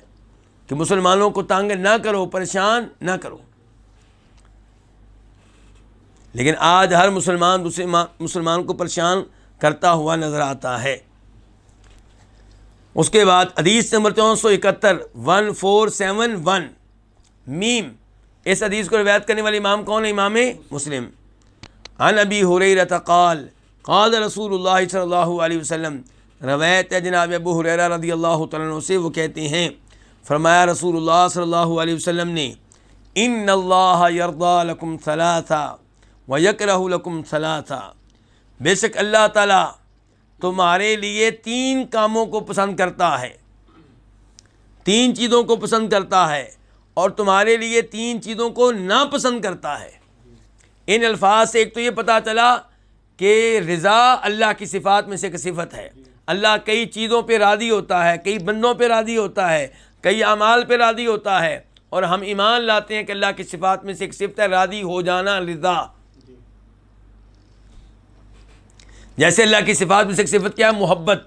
کہ مسلمانوں کو تنگ نہ کرو، پریشان نہ کرو. لیکن آج ہر مسلمان دوسرے مسلمان کو پریشان کرتا ہوا نظر آتا ہے. اس کے بعد حدیث نمبر 471 1471 میم، اس حدیث کو روایت کرنے والے امام کون ہے؟ امام مسلم. عن ابی ہریرہ قال قال رسول اللہ صلی اللہ علیہ وسلم، روایت ہے جناب ابو ہریرہ رضی اللہ تعالیٰ عنہ سے، وہ کہتے ہیں فرمایا رسول اللہ صلی اللہ علیہ وسلم نے، ان اللہ یرضی لکم ثلاثا ویکرہ لکم ثلاثا، بے شک اللہ تعالیٰ تمہارے لیے 3 کاموں کو پسند کرتا ہے، 3 چیزوں کو پسند کرتا ہے، اور تمہارے لیے 3 چیزوں کو ناپسند کرتا ہے. ان الفاظ سے ایک تو یہ پتہ چلا کہ رضا اللہ کی صفات میں سے ایک صفت ہے. اللہ کئی چیزوں پہ راضی ہوتا ہے، کئی بندوں پہ راضی ہوتا ہے، کئی اعمال پہ راضی ہوتا ہے، اور ہم ایمان لاتے ہیں کہ اللہ کی صفات میں سے ایک صفت ہے راضی ہو جانا، رضا. جیسے اللہ کی صفات میں سے ایک صفت کیا ہے؟ محبت.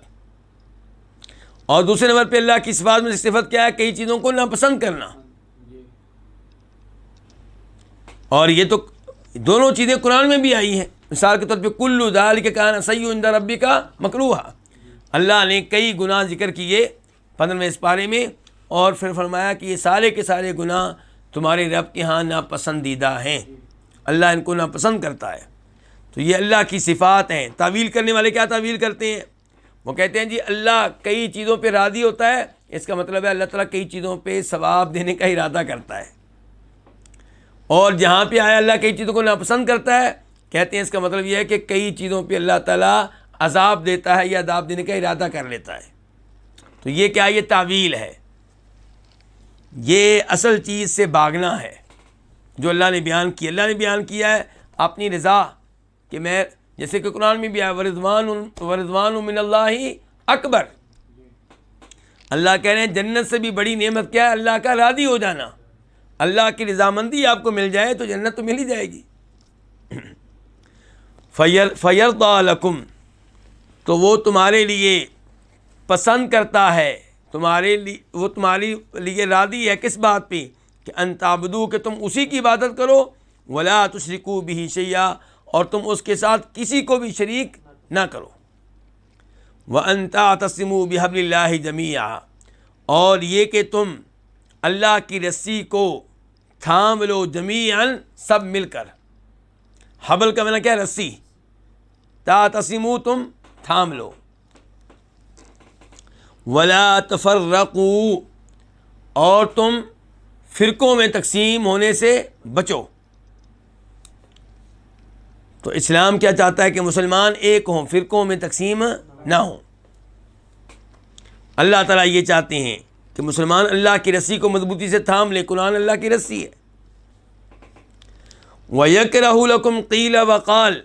اور دوسرے نمبر پہ اللہ کی صفات میں سے صفت کیا ہے؟ کئی چیزوں کو ناپسند کرنا. اور یہ تو دونوں چیزیں قرآن میں بھی آئی ہیں. مثال کے طور پہ کل ذالک کان صیء عند ربک مکروہا، اللہ نے کئی گناہ ذکر کیے 15ویں پارے میں، اور پھر فرمایا کہ یہ سارے کے سارے گناہ تمہارے رب کے ہاں ناپسندیدہ ہیں، اللہ ان کو ناپسند کرتا ہے. تو یہ اللہ کی صفات ہیں. تعویل کرنے والے کیا تعویل کرتے ہیں؟ وہ کہتے ہیں جی اللہ کئی چیزوں پہ راضی ہوتا ہے، اس کا مطلب ہے اللہ تعالیٰ کئی چیزوں پہ ثواب دینے کا ارادہ کرتا ہے. اور جہاں پہ آیا اللہ کئی چیزوں کو ناپسند کرتا ہے، کہتے ہیں اس کا مطلب یہ ہے کہ کئی چیزوں پہ اللہ تعالیٰ عذاب دیتا ہے یا عذاب دینے کا ارادہ کر لیتا ہے. تو یہ کیا؟ یہ تعویل ہے، یہ اصل چیز سے بھاگنا ہے جو اللہ نے بیان کی. اللہ نے بیان کیا ہے اپنی رضا، کہ میں جیسے کہ قرآن میں بھی آیا ورضوان من اللہ اکبر، اللہ کہہ رہے ہیں جنت سے بھی بڑی نعمت کیا ہے؟ اللہ کا راضی ہو جانا. اللہ کی رضامندی آپ کو مل جائے تو جنت تو مل ہی جائے گی. فیرضی لکم، تو وہ تمہارے لیے پسند کرتا ہے، تمہارے لیے وہ تمہارے لیے راضی ہے کس بات پہ؟ کہ ان تعبدوا، کہ تم اسی کی عبادت کرو، ولا تشرکوا بہ شیئا، اور تم اس کے ساتھ کسی کو بھی شریک نہ کرو. وان تعتصموا بحبل اللہ جمیعا، اور یہ کہ تم اللہ کی رسی کو تھام لو، جمیعاً سب مل کر. حبل کا معنی کیا ہے؟ رسی. تعتصموا تم تھام لو. ولا تفرقوا، اور تم فرقوں میں تقسیم ہونے سے بچو. تو اسلام کیا چاہتا ہے کہ مسلمان ایک ہوں، فرقوں میں تقسیم نہ ہوں۔ اللہ تعالیٰ یہ چاہتے ہیں کہ مسلمان اللہ کی رسی کو مضبوطی سے تھام لے، قرآن اللہ کی رسی ہے۔ وَيَكْرَهُ لَكُمْ قِيلَ وَقَالَ،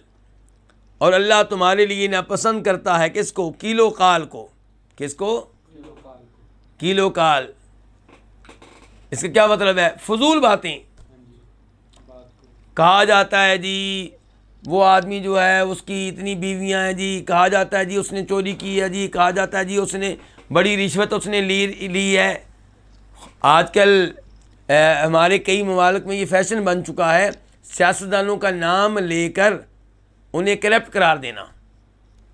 اور اللہ تمہارے لیے ناپسند کرتا ہے کس کو؟ قیل و قال کو۔ کس کو؟ قیل و قال۔ اس کا کیا مطلب ہے؟ فضول باتیں۔ کہا جاتا ہے جی وہ آدمی جو ہے اس کی اتنی بیویاں ہیں جی، کہا جاتا ہے جی اس نے چوری کی ہے جی، کہا جاتا ہے جی اس نے بڑی رشوت اس نے لی ہے۔ آج کل ہمارے کئی ممالک میں یہ فیشن بن چکا ہے سیاستدانوں کا نام لے کر انہیں کرپٹ قرار دینا،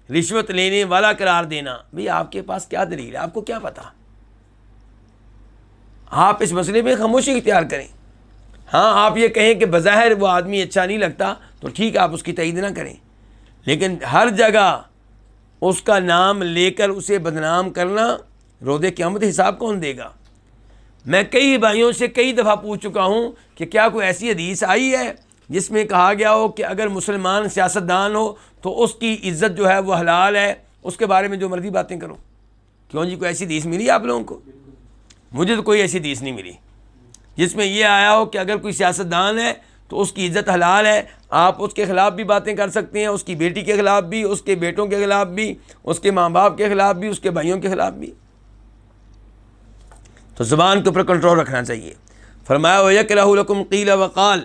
رشوت لینے والا قرار دینا۔ بھئی آپ کے پاس کیا دلیل ہے؟ آپ کو کیا پتہ؟ آپ اس مسئلے میں خاموشی اختیار کریں۔ ہاں آپ یہ کہیں کہ بظاہر وہ آدمی اچھا نہیں لگتا تو ٹھیک ہے، آپ اس کی تائید نہ کریں، لیکن ہر جگہ اس کا نام لے کر اسے بدنام کرنا، روز قیامت حساب کون دے گا؟ میں کئی بھائیوں سے کئی دفعہ پوچھ چکا ہوں کہ کیا کوئی ایسی حدیث آئی ہے جس میں کہا گیا ہو کہ اگر مسلمان سیاستدان ہو تو اس کی عزت جو ہے وہ حلال ہے، اس کے بارے میں جو مرضی باتیں کرو؟ کیوں جی کوئی ایسی حدیث ملی آپ لوگوں کو؟ مجھے تو کوئی ایسی حدیث نہیں ملی جس میں یہ آیا ہو کہ اگر کوئی سیاستدان ہے تو اس کی عزت حلال ہے، آپ اس کے خلاف بھی باتیں کر سکتے ہیں، اس کی بیٹی کے خلاف بھی، اس کے بیٹوں کے خلاف بھی، اس کے ماں باپ کے خلاف بھی، اس کے بھائیوں کے خلاف بھی۔ تو زبان کے اوپر کنٹرول رکھنا چاہیے۔ فرمایا وَيَكْرَهُ لَكُمْ قِيلَ وَقَالَ،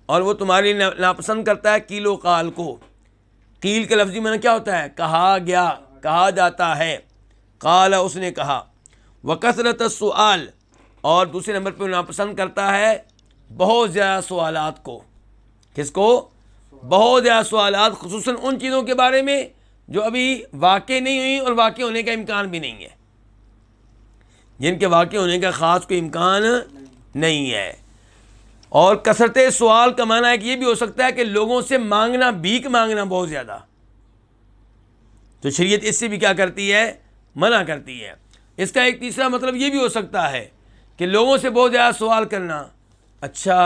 اور وہ تمہاری ناپسند کرتا ہے قیل و قال کو۔ قیل کا لفظی معنی کیا ہوتا ہے؟ کہا گیا، کہا جاتا ہے۔ قال اس نے کہا۔ وَكَثْرَةَ السُّؤَالِ، اور دوسرے نمبر پہ ناپسند کرتا ہے بہت زیادہ سوالات کو۔ کس کو؟ بہت زیادہ سوالات، خصوصاً ان چیزوں کے بارے میں جو ابھی واقع نہیں ہوئی اور واقع ہونے کا امکان بھی نہیں ہے، جن کے واقع ہونے کا خاص کوئی امکان نہیں ہے۔ اور کثرت سوال کا معنی ہے کہ یہ بھی ہو سکتا ہے کہ لوگوں سے مانگنا، بھیک مانگنا بہت زیادہ، تو شریعت اس سے بھی کیا کرتی ہے؟ منع کرتی ہے۔ اس کا ایک تیسرا مطلب یہ بھی ہو سکتا ہے کہ لوگوں سے بہت زیادہ سوال کرنا، اچھا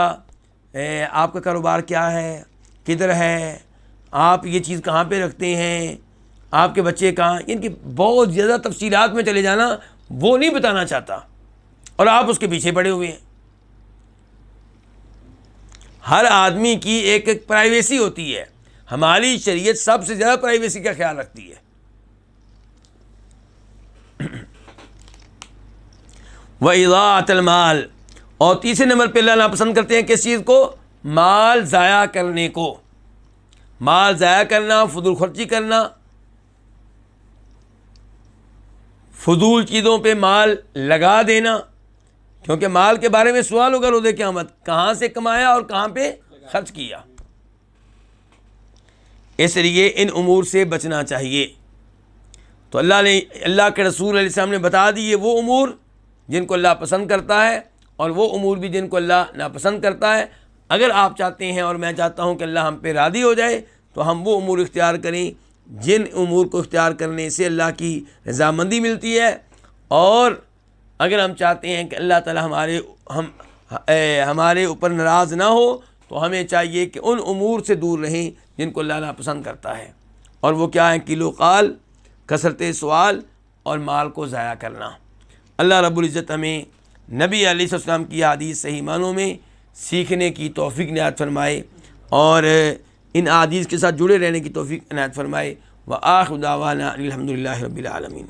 آپ کا کاروبار کیا ہے، کدھر ہے، آپ یہ چیز کہاں پہ رکھتے ہیں، آپ کے بچے کہاں، ان کی بہت زیادہ تفصیلات میں چلے جانا، وہ نہیں بتانا چاہتا اور آپ اس کے پیچھے پڑے ہوئے ہیں۔ ہر آدمی کی ایک پرائیویسی ہوتی ہے، ہماری شریعت سب سے زیادہ پرائیویسی کا خیال رکھتی ہے۔ وَإِضَاعَةَ الْمَالِ، اور تیسرے نمبر پہ اللہ ناپسند کرتے ہیں کس چیز کو؟ مال ضائع کرنے کو۔ مال ضائع کرنا، فضول خرچی کرنا، فضول چیزوں پہ مال لگا دینا، کیونکہ مال کے بارے میں سوال ہوگا روز قیامت، کہاں سے کمایا اور کہاں پہ خرچ کیا۔ اس لیے ان امور سے بچنا چاہیے۔ تو اللہ کے رسول علیہ السلام نے بتا دی یہ وہ امور جن کو اللہ پسند کرتا ہے اور وہ امور بھی جن کو اللہ ناپسند کرتا ہے۔ اگر آپ چاہتے ہیں اور میں چاہتا ہوں کہ اللہ ہم پہ راضی ہو جائے تو ہم وہ امور اختیار کریں جن امور کو اختیار کرنے سے اللہ کی رضامندی ملتی ہے، اور اگر ہم چاہتے ہیں کہ اللہ تعالی ہمارے اوپر ناراض نہ ہو تو ہمیں چاہیے کہ ان امور سے دور رہیں جن کو اللہ ناپسند کرتا ہے، اور وہ کیا ہیں؟ قیل و قال، کثرت سوال اور مال کو ضائع کرنا۔ اللہ رب العزت ہمیں نبی علیہ السلام کی حدیث صحیح معنوں میں سیکھنے کی توفیق عنایت فرمائے اور ان احادیث کے ساتھ جڑے رہنے کی توفیق عنایت فرمائے۔ وآخر دعوانا الحمد للہ رب العالمین۔